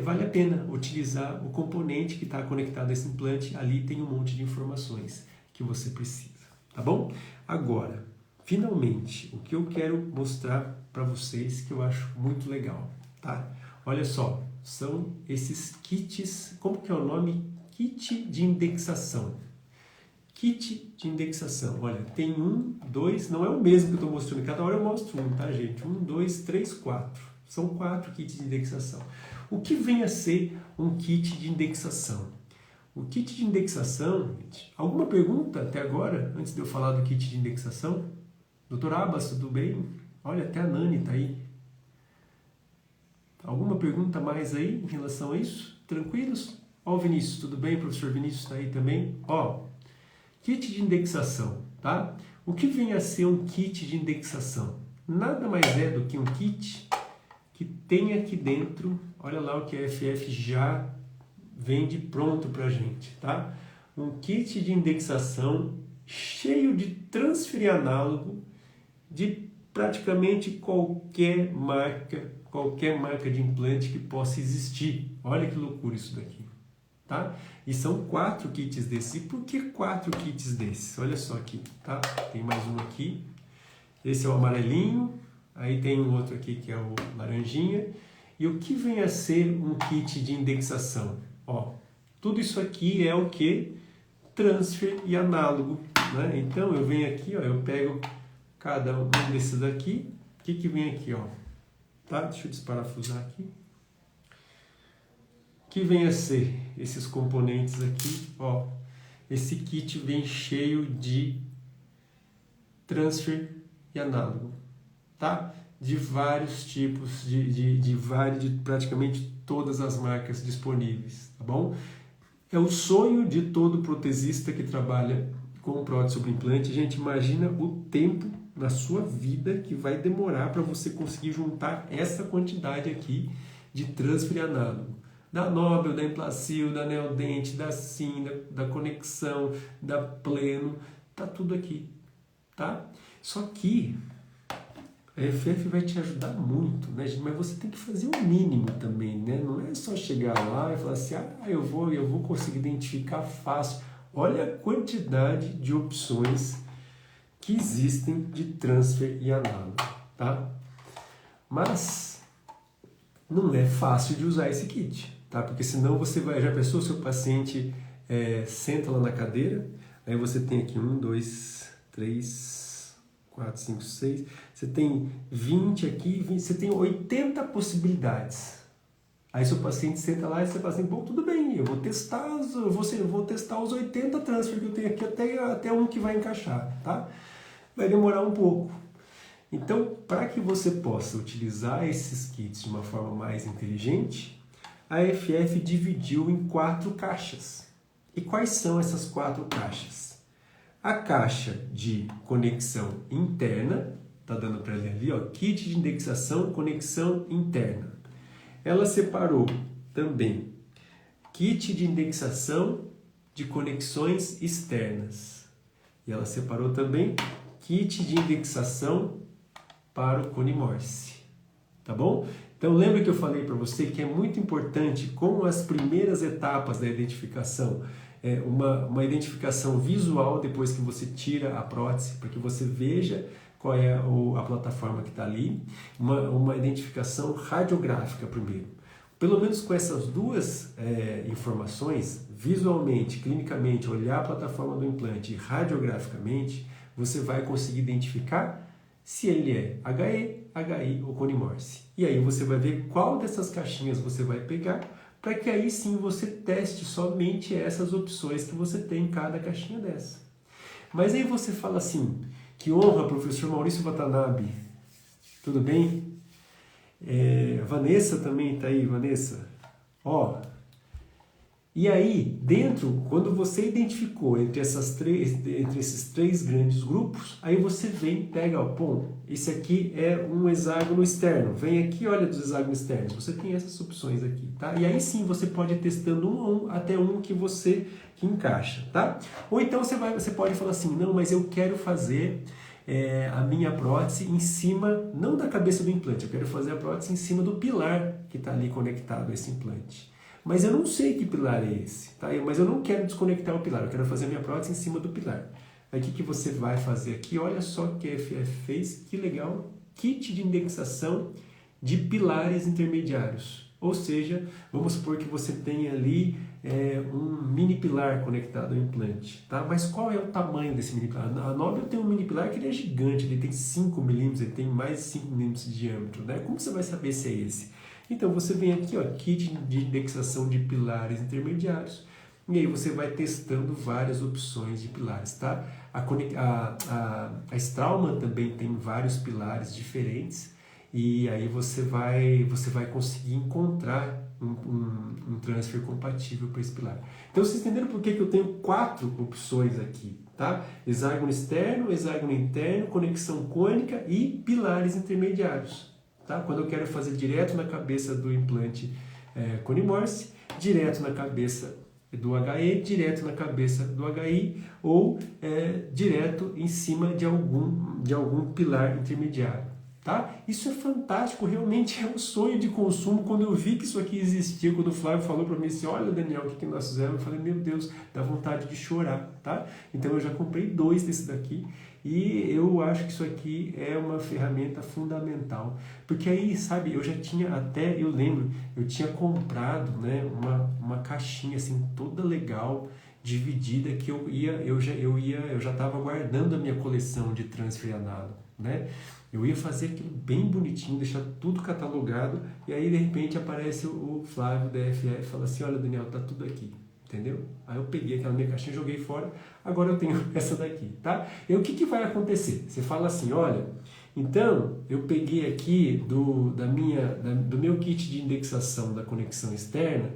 vale a pena utilizar o componente que está conectado a esse implante, ali tem um monte de informações que você precisa, tá bom? Agora, finalmente, o que eu quero mostrar para vocês que eu acho muito legal, tá? Olha só, são esses kits, como que é o nome? Kit de indexação. Kit de indexação, olha, tem 1, 2, não é o mesmo que eu estou mostrando, cada hora eu mostro um, tá, gente? 1, 2, 3, 4, são 4 kits de indexação. O que vem a ser um kit de indexação? O kit de indexação, gente, alguma pergunta até agora, antes de eu falar do kit de indexação? Doutor Abbas, tudo bem? Olha, até a Nani está aí. Alguma pergunta mais aí em relação a isso? Tranquilos? Ó, o Vinícius, tudo bem? O professor Vinícius está aí também? Ó, kit de indexação, tá? O que vem a ser um kit de indexação? Nada mais é do que um kit que tem aqui dentro, olha lá o que a FF já vende pronto pra gente, tá? Um kit de indexação cheio de transfer análogo de praticamente qualquer marca de implante que possa existir. Olha que loucura isso daqui, tá? E são 4 kits desses. E por que 4 kits desses? Olha só aqui, tá? Tem mais um aqui. Esse é o amarelinho, aí tem um outro aqui que é o laranjinha. E o que vem a ser um kit de indexação? Ó, tudo isso aqui é o que? Transfer e análogo, né? Então eu venho aqui, ó, eu pego cada um desses aqui. O que vem aqui, ó? Tá? Deixa eu desparafusar aqui. O que vem a ser esses componentes aqui, ó? Esse kit vem cheio de transfer e análogo, tá? De vários tipos, de praticamente todas as marcas disponíveis, tá bom? É o sonho de todo protesista que trabalha com prótese sobre implante. Gente, imagina o tempo na sua vida que vai demorar para você conseguir juntar essa quantidade aqui de transfer e análogo. Da Nobel, da Implacil, da Neodente, da Sim, da Conexão, da Pleno, tá tudo aqui, tá? Só que a FF vai te ajudar muito, né, gente? Mas você tem que fazer o mínimo também, né? Não é só chegar lá e falar assim, eu vou conseguir identificar fácil. Olha a quantidade de opções que existem de transfer e análogo, tá? Mas não é fácil de usar esse kit, tá? Porque senão você vai, já pensou, seu paciente senta lá na cadeira, aí você tem aqui 1, 2, 3, 4, 5, 6, você tem 20 aqui, você tem 80 possibilidades. Aí seu paciente senta lá e você fala assim, bom, tudo bem, eu vou testar os 80 transfer que eu tenho aqui até um que vai encaixar, tá? Vai demorar um pouco. Então, para que você possa utilizar esses kits de uma forma mais inteligente, a FF dividiu em 4 caixas. E quais são essas 4 caixas? A caixa de conexão interna, tá dando para ler ali, ó, kit de indexação, conexão interna. Ela separou também kit de indexação de conexões externas. E ela separou também kit de indexação para o Cone Morse. Tá bom? Então lembra que eu falei para você que é muito importante como as primeiras etapas da identificação, uma identificação visual depois que você tira a prótese, para que você veja qual é a plataforma que está ali, uma identificação radiográfica primeiro. Pelo menos com essas duas informações, visualmente, clinicamente, olhar a plataforma do implante e radiograficamente, você vai conseguir identificar se ele é HE, HI ou Cone Morse. E aí você vai ver qual dessas caixinhas você vai pegar, para que aí sim você teste somente essas opções que você tem em cada caixinha dessa. Mas aí você fala assim, que honra, professor Maurício Watanabe, tudo bem? Vanessa também está aí, Vanessa. Ó, e aí, dentro, quando você identificou entre esses 3 grandes grupos, aí você vem, pega, ó, pô, esse aqui é um hexágono externo. Vem aqui, olha dos hexágonos externos. Você tem essas opções aqui, tá? E aí sim você pode ir testando um a um até um que encaixa, tá? Ou então você pode falar assim, não, mas eu quero fazer a minha prótese em cima, não da cabeça do implante, eu quero fazer a prótese em cima do pilar que está ali conectado a esse implante. Mas eu não sei que pilar é esse, tá? Mas eu não quero desconectar o pilar, eu quero fazer a minha prótese em cima do pilar. Aí o que você vai fazer aqui? Olha só o que a FF fez, que legal! Kit de indexação de pilares intermediários. Ou seja, vamos supor que você tenha ali um mini pilar conectado ao implante, tá? Mas qual é o tamanho desse mini pilar? A Nobel tem um mini pilar que ele é gigante, ele tem 5 milímetros, ele tem mais de 5 milímetros de diâmetro, né? Como você vai saber se é esse? Então você vem aqui, ó, kit de indexação de pilares intermediários, e aí você vai testando várias opções de pilares, tá? A Straumann também tem vários pilares diferentes, e aí você vai conseguir encontrar um transfer compatível para esse pilar. Então vocês entenderam por que eu tenho 4 opções aqui, tá? Hexágono externo, hexágono interno, conexão cônica e pilares intermediários. Tá? Quando eu quero fazer direto na cabeça do implante Cone Morse, direto na cabeça do HE, direto na cabeça do HI ou direto em cima de algum pilar intermediário. Tá? Isso é fantástico, realmente é um sonho de consumo. Quando eu vi que isso aqui existia, quando o Flávio falou para mim assim, olha Daniel, o que nós fizemos? Eu falei, meu Deus, dá vontade de chorar, tá? Então eu já comprei 2 desse daqui e eu acho que isso aqui é uma ferramenta fundamental. Porque aí, sabe, eu já tinha até, eu lembro, eu tinha comprado, né, uma caixinha assim toda legal, dividida, que eu já estava guardando a minha coleção de transfer análogo, né? Eu ia fazer aquilo bem bonitinho, deixar tudo catalogado, e aí de repente aparece o Flávio da FF e fala assim, olha Daniel, tá tudo aqui, entendeu? Aí eu peguei aquela minha caixinha, joguei fora, agora eu tenho essa daqui, tá? E o que vai acontecer? Você fala assim, olha, então eu peguei aqui do meu kit de indexação da conexão externa,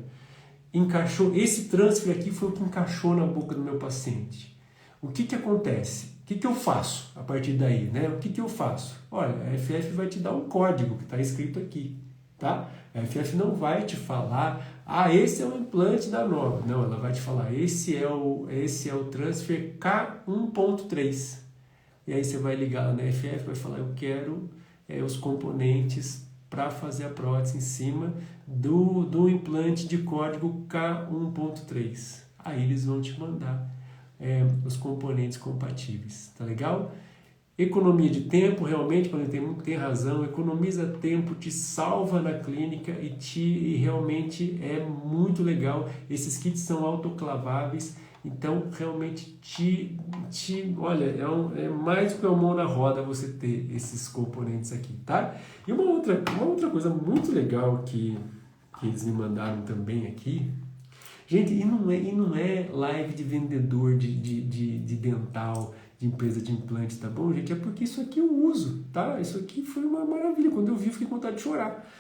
encaixou, esse transfer aqui foi o que encaixou na boca do meu paciente. O que acontece? O que eu faço a partir daí, né? O que eu faço? Olha, a FF vai te dar um código que está escrito aqui, tá? A FF não vai te falar, esse é o implante da nova. Não, ela vai te falar, esse é o transfer K1.3. E aí você vai ligar na FF, vai falar, eu quero os componentes para fazer a prótese em cima do implante de código K1.3. Aí eles vão te mandar os componentes compatíveis, tá legal? Economia de tempo, realmente, quando tem razão, economiza tempo, te salva na clínica e realmente é muito legal. Esses kits são autoclaváveis, então realmente olha, é mais do que uma mão na roda você ter esses componentes aqui, tá? E uma outra coisa muito legal que eles me mandaram também aqui, gente, e não é live de vendedor de dental, de empresa de implante, tá bom, gente? É porque isso aqui eu uso, tá? Isso aqui foi uma maravilha. Quando eu vi, eu fiquei com vontade de chorar.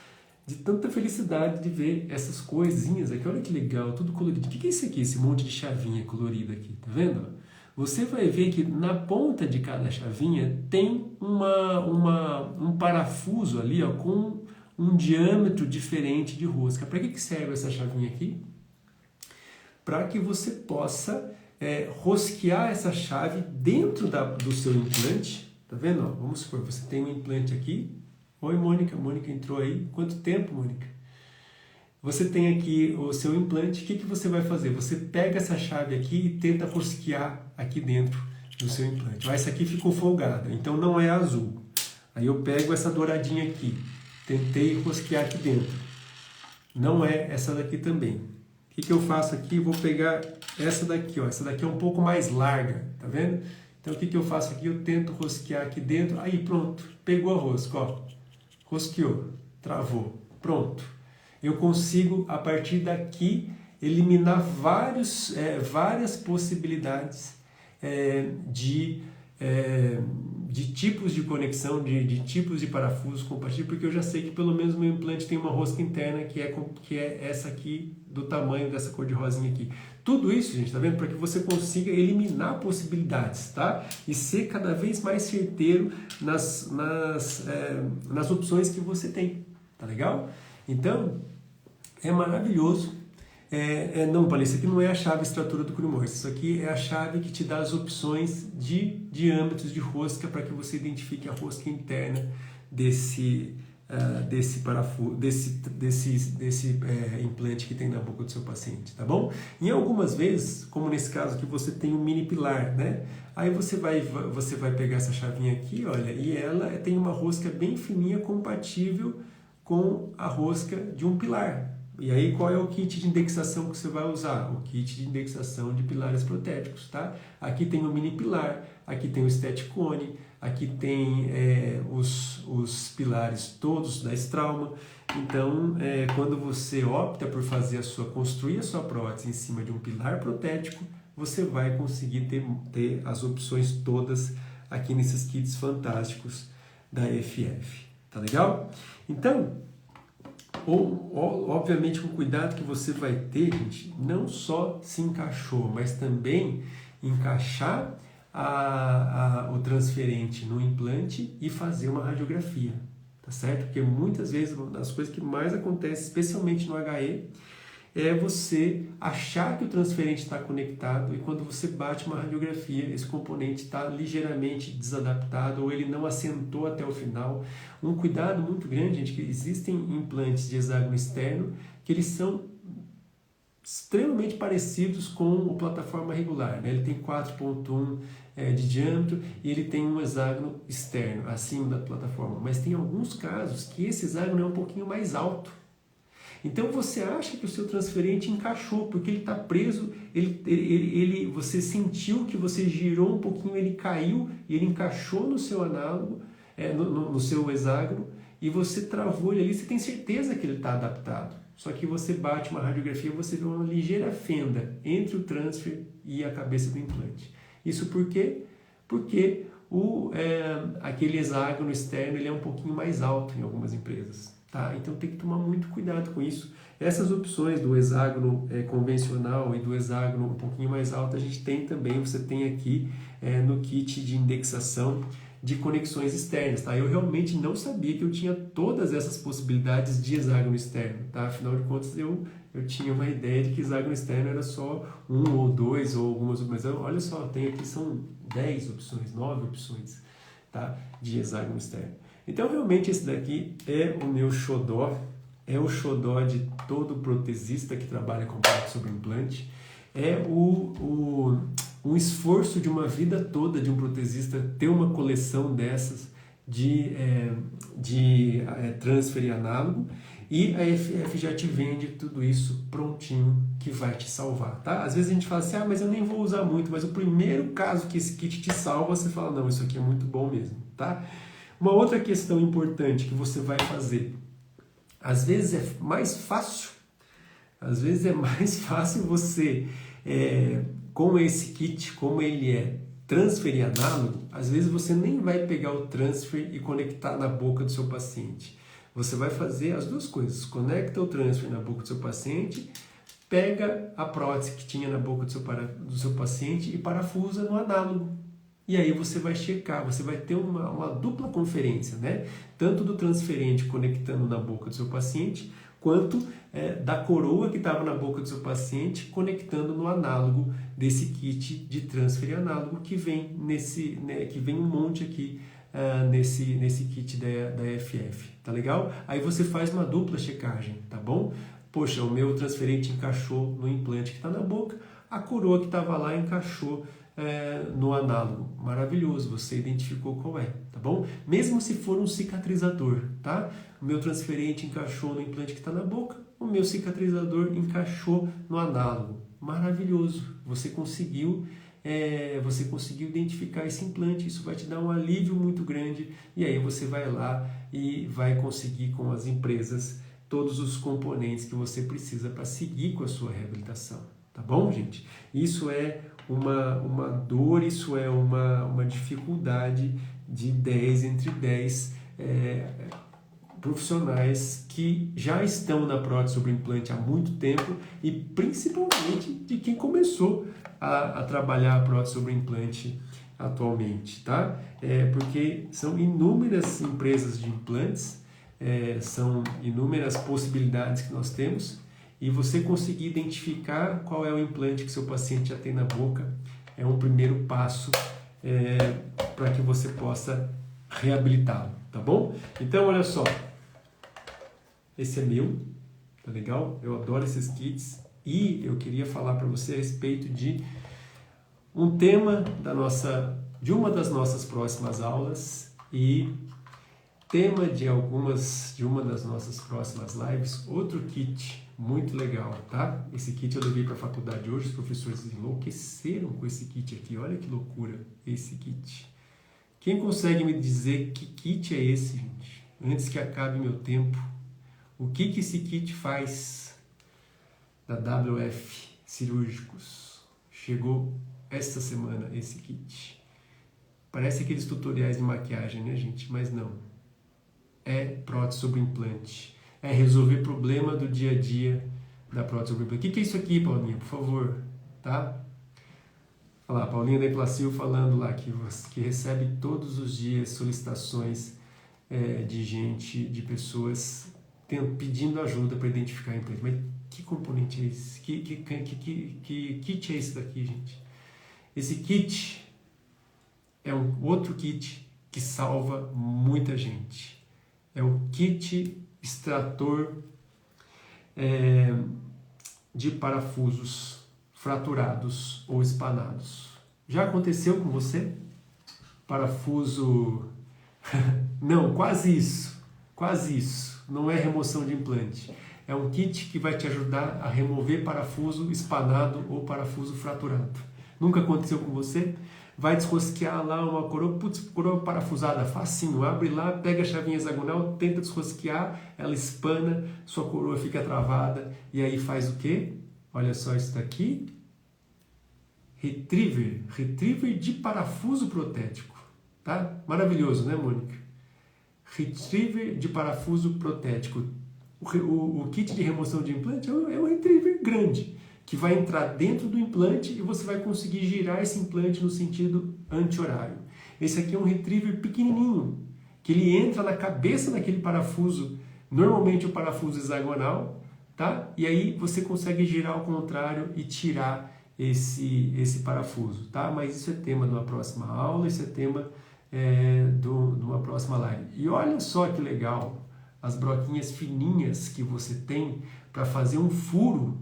De tanta felicidade de ver essas coisinhas aqui. Olha que legal, tudo colorido. O que é isso aqui? Esse monte de chavinha colorida aqui, tá vendo? Você vai ver que na ponta de cada chavinha tem um parafuso ali, ó, com um diâmetro diferente de rosca. Para que serve essa chavinha aqui? Para que você possa rosquear essa chave dentro do seu implante, tá vendo? Ó, vamos supor, você tem um implante aqui. Oi, Mônica. Mônica entrou aí. Quanto tempo, Mônica? Você tem aqui o seu implante. O que você vai fazer? Você pega essa chave aqui e tenta rosquear aqui dentro do seu implante. Essa aqui ficou folgada, então não é azul. Aí eu pego essa douradinha aqui. Tentei rosquear aqui dentro. Não é essa daqui também. O que eu faço aqui? Vou pegar essa daqui, ó. Essa daqui é um pouco mais larga, tá vendo? Então o que eu faço aqui? Eu tento rosquear aqui dentro. Aí pronto, pegou a rosca, ó. Rosqueou, travou, pronto. Eu consigo, a partir daqui, eliminar várias possibilidades de tipos de conexão, de tipos de parafusos compatíveis, porque eu já sei que pelo menos o meu implante tem uma rosca interna que é essa aqui, do tamanho dessa cor de rosinha aqui. Tudo isso, gente, tá vendo? Para que você consiga eliminar possibilidades, tá? E ser cada vez mais certeiro nas opções que você tem, tá legal? Então, é maravilhoso. Não, Paulo, isso aqui não é a chave extratora do Cronmorse, isso aqui é a chave que te dá as opções de diâmetros de rosca para que você identifique a rosca interna desse parafuso, desse implante que tem na boca do seu paciente, tá bom? Em algumas vezes, como nesse caso aqui, você tem um mini pilar, né? Aí você vai pegar essa chavinha aqui, olha, e ela tem uma rosca bem fininha compatível com a rosca de um pilar. E aí qual é o kit de indexação que você vai usar? O kit de indexação de pilares protéticos, tá? Aqui tem o mini pilar, aqui tem o Steticone, aqui tem os pilares todos da Straumann. Então, quando você opta por construir a sua prótese em cima de um pilar protético, você vai conseguir ter as opções todas aqui nesses kits fantásticos da FF. Tá legal? Então, obviamente com o cuidado que você vai ter, gente, não só se encaixou, mas também encaixar o transferente no implante e fazer uma radiografia, tá certo? Porque muitas vezes uma das coisas que mais acontece, especialmente no HE, é você achar que o transferente está conectado e quando você bate uma radiografia, esse componente está ligeiramente desadaptado ou ele não assentou até o final. Um cuidado muito grande, gente, que existem implantes de hexágono externo que eles são extremamente parecidos com o plataforma regular, né? Ele tem 4,1 de diâmetro e ele tem um hexágono externo acima da plataforma, mas tem alguns casos que esse hexágono é um pouquinho mais alto. Então você acha que o seu transferente encaixou, porque ele está preso, você sentiu que você girou um pouquinho, ele caiu e ele encaixou no seu análogo, no seu hexágono, e você travou ele ali, você tem certeza que ele está adaptado. Só que você bate uma radiografia e você vê uma ligeira fenda entre o transfer e a cabeça do implante. Isso por quê? Porque aquele hexágono externo ele é um pouquinho mais alto em algumas empresas. Tá? Então tem que tomar muito cuidado com isso. Essas opções do hexágono convencional e do hexágono um pouquinho mais alto, a gente tem também, você tem aqui no kit de indexação de conexões externas. Tá? Eu realmente não sabia que eu tinha todas essas possibilidades de hexágono externo. Tá? Afinal de contas, eu tinha uma ideia de que hexágono externo era só um ou dois ou algumas opções. Mas olha só, tem aqui são 10 opções, 9 opções, tá? De hexágono externo. Então, realmente, esse daqui é o meu xodó, é o xodó de todo protesista que trabalha com prótese sobre implante, é um esforço de uma vida toda de um protesista ter uma coleção dessas de transfer e análogo, e a FF já te vende tudo isso prontinho que vai te salvar, tá? Às vezes a gente fala assim, mas eu nem vou usar muito, mas o primeiro caso que esse kit te salva, você fala, não, isso aqui é muito bom mesmo, tá? Uma outra questão importante que você vai fazer, às vezes é mais fácil você, com esse kit, como ele é transfer e análogo, às vezes você nem vai pegar o transfer e conectar na boca do seu paciente. Você vai fazer as duas coisas, conecta o transfer na boca do seu paciente, pega a prótese que tinha na boca do seu paciente e parafusa no análogo. E aí você vai checar, você vai ter uma dupla conferência, né? Tanto do transferente conectando na boca do seu paciente, quanto da coroa que estava na boca do seu paciente conectando no análogo desse kit de transfer e análogo que vem que vem um monte aqui nesse kit da FF, tá legal? Aí você faz uma dupla checagem, tá bom? Poxa, o meu transferente encaixou no implante que está na boca, a coroa que estava lá encaixou no análogo. Maravilhoso, você identificou qual é, tá bom? Mesmo se for um cicatrizador, tá? O meu transferente encaixou no implante que está na boca, o meu cicatrizador encaixou no análogo. Maravilhoso, você conseguiu identificar esse implante, isso vai te dar um alívio muito grande e aí você vai lá e vai conseguir com as empresas todos os componentes que você precisa para seguir com a sua reabilitação, tá bom, gente? Isso é uma dor, isso é uma dificuldade de 10 entre 10 profissionais que já estão na prótese sobre implante há muito tempo e principalmente de quem começou a trabalhar a prótese sobre implante atualmente, tá? Porque são inúmeras empresas de implantes, são inúmeras possibilidades que nós temos e você conseguir identificar qual é o implante que seu paciente já tem na boca é um primeiro passo para que você possa reabilitá-lo, tá bom? Então, olha só, esse é meu, tá legal? Eu adoro esses kits e eu queria falar para você a respeito de um tema de uma das nossas próximas aulas e tema de uma das nossas próximas lives, outro kit muito legal, tá? Esse kit eu levei para a faculdade hoje, os professores enlouqueceram com esse kit aqui, olha que loucura esse kit. Quem consegue me dizer que kit é esse, gente? Antes que acabe meu tempo, o que esse kit faz da WF Cirúrgicos? Chegou esta semana esse kit. Parece aqueles tutoriais de maquiagem, né, gente? Mas não. É prótese sobre implante. É resolver problema do dia a dia da prótese sobre implante. O que é isso aqui, Paulinha? Por favor, tá? Olha lá, Paulinha da Implacil falando lá que recebe todos os dias solicitações de pessoas pedindo ajuda para identificar a implante. Mas que componente é esse? Que kit é esse daqui, gente? Esse kit é um outro kit que salva muita gente. É o kit extrator de parafusos fraturados ou espanados. Já aconteceu com você? Parafuso... Não, quase isso. Quase isso. Não é remoção de implante. É um kit que vai te ajudar a remover parafuso espanado ou parafuso fraturado. Nunca aconteceu com você? Vai desrosquear lá uma coroa, coroa parafusada, facinho. Abre lá, pega a chavinha hexagonal, tenta desrosquear, ela espana, sua coroa fica travada. E aí faz o quê? Olha só isso daqui. Retriever de parafuso protético. Tá? Maravilhoso, né, Mônica? Retriever de parafuso protético. O kit de remoção de implante é um retriever grande, que vai entrar dentro do implante e você vai conseguir girar esse implante no sentido anti-horário. Esse aqui é um retriever pequenininho, que ele entra na cabeça daquele parafuso, normalmente o parafuso hexagonal, tá? E aí você consegue girar ao contrário e tirar esse parafuso, tá? Mas isso é tema de uma próxima aula, isso é tema de uma próxima live. E olha só que legal, as broquinhas fininhas que você tem para fazer um furo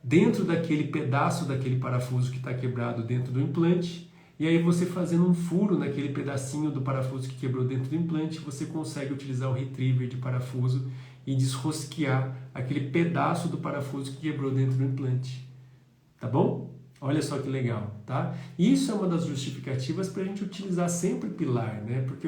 dentro daquele pedaço daquele parafuso que está quebrado dentro do implante, e aí você fazendo um furo naquele pedacinho do parafuso que quebrou dentro do implante, você consegue utilizar o retriever de parafuso e desrosquear aquele pedaço do parafuso que quebrou dentro do implante. Tá bom? Olha só que legal, tá? Isso é uma das justificativas para a gente utilizar sempre pilar, né? Porque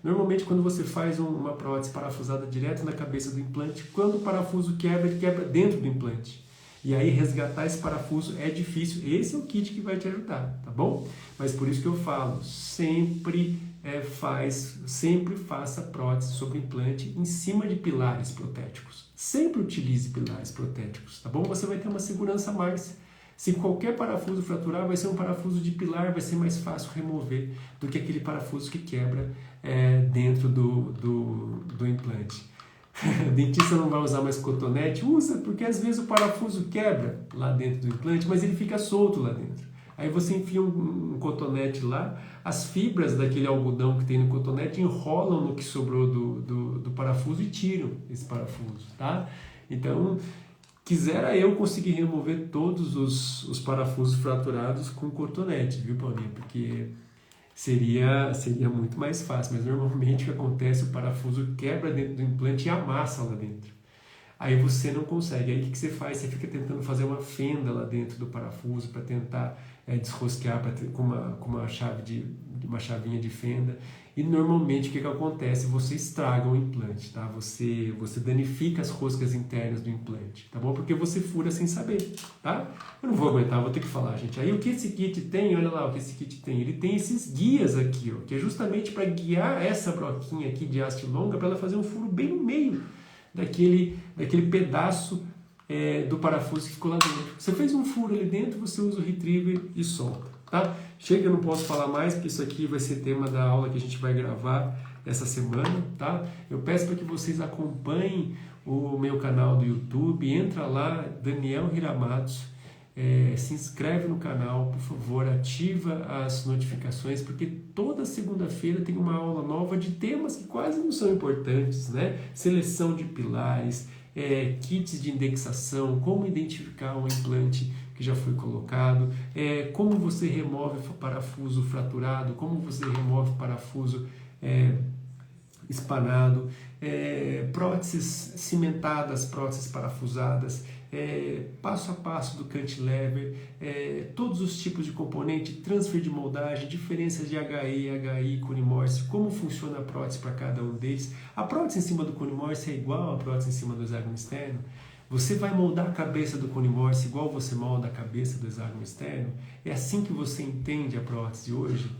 normalmente quando você faz uma prótese parafusada direto na cabeça do implante, quando o parafuso quebra, ele quebra dentro do implante. E aí resgatar esse parafuso é difícil. Esse é o kit que vai te ajudar, tá bom? Mas por isso que eu falo, sempre faça prótese sobre implante em cima de pilares protéticos. Sempre utilize pilares protéticos, tá bom? Você vai ter uma segurança a mais. Se qualquer parafuso fraturar, vai ser um parafuso de pilar, vai ser mais fácil remover do que aquele parafuso que quebra dentro do implante. O dentista não vai usar mais cotonete? Usa, porque às vezes o parafuso quebra lá dentro do implante, mas ele fica solto lá dentro. Aí você enfia um cotonete lá, as fibras daquele algodão que tem no cotonete enrolam no que sobrou do parafuso e tiram esse parafuso, tá? Então, quisera eu conseguir remover todos os parafusos fraturados com cotonete, viu, Paulinha? Porque seria muito mais fácil, mas normalmente o que acontece, o parafuso quebra dentro do implante e amassa lá dentro. Aí você não consegue, aí o que você faz? Você fica tentando fazer uma fenda lá dentro do parafuso para tentar desrosquear com uma chavinha de fenda. E normalmente o que acontece? Você estraga o implante, tá? Você danifica as roscas internas do implante, tá bom? Porque você fura sem saber, tá? Eu não vou aguentar, vou ter que falar, gente. Aí o que esse kit tem, olha lá o que esse kit tem. Ele tem esses guias aqui, ó, que é justamente para guiar essa broquinha aqui de haste longa para ela fazer um furo bem no meio daquele pedaço do parafuso que ficou lá dentro. Você fez um furo ali dentro, você usa o retriever e solta, tá? Chega, eu não posso falar mais, porque isso aqui vai ser tema da aula que a gente vai gravar essa semana, tá? Eu peço para que vocês acompanhem o meu canal do YouTube, entra lá, Daniel Hiramatos, se inscreve no canal, por favor, ativa as notificações, porque toda segunda-feira tem uma aula nova de temas que quase não são importantes, né? Seleção de pilares, kits de indexação, como identificar um implante que já foi colocado, como você remove parafuso fraturado, como você remove parafuso espanado, próteses cimentadas, próteses parafusadas, passo a passo do cantilever, todos os tipos de componente, transfer de moldagem, diferenças de HI, cone Morse, como funciona a prótese para cada um deles. A prótese em cima do cone Morse é igual à prótese em cima do hexágono externo? Você vai moldar a cabeça do cone Morse igual você molda a cabeça do hexágono externo? É assim que você entende a prótese hoje?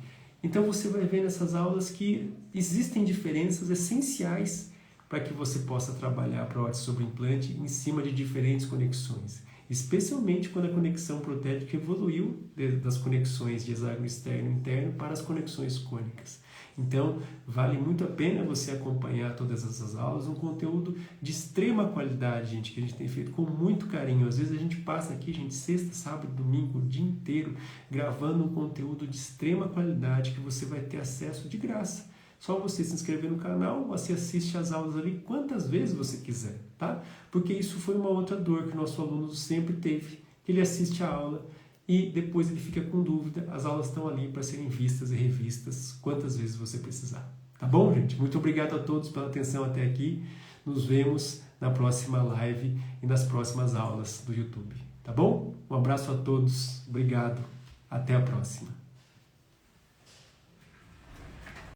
Então você vai ver nessas aulas que existem diferenças essenciais para que você possa trabalhar a prótese sobre implante em cima de diferentes conexões. especialmente quando a conexão protética evoluiu das conexões de hexágono externo e interno para as conexões cônicas. Então, vale muito a pena você acompanhar todas essas aulas, um conteúdo de extrema qualidade, gente, que a gente tem feito com muito carinho. Às vezes a gente passa aqui, gente, sexta, sábado, domingo, o dia inteiro, gravando um conteúdo de extrema qualidade que você vai ter acesso de graça. Só você se inscrever no canal, você assiste as aulas ali quantas vezes você quiser, tá? Porque isso foi uma outra dor que o nosso aluno sempre teve, que ele assiste a aula e depois ele fica com dúvida. As aulas estão ali para serem vistas e revistas quantas vezes você precisar. Tá bom, gente? Muito obrigado a todos pela atenção até aqui. Nos vemos na próxima live e nas próximas aulas do YouTube. Tá bom? Um abraço a todos. Obrigado. Até a próxima.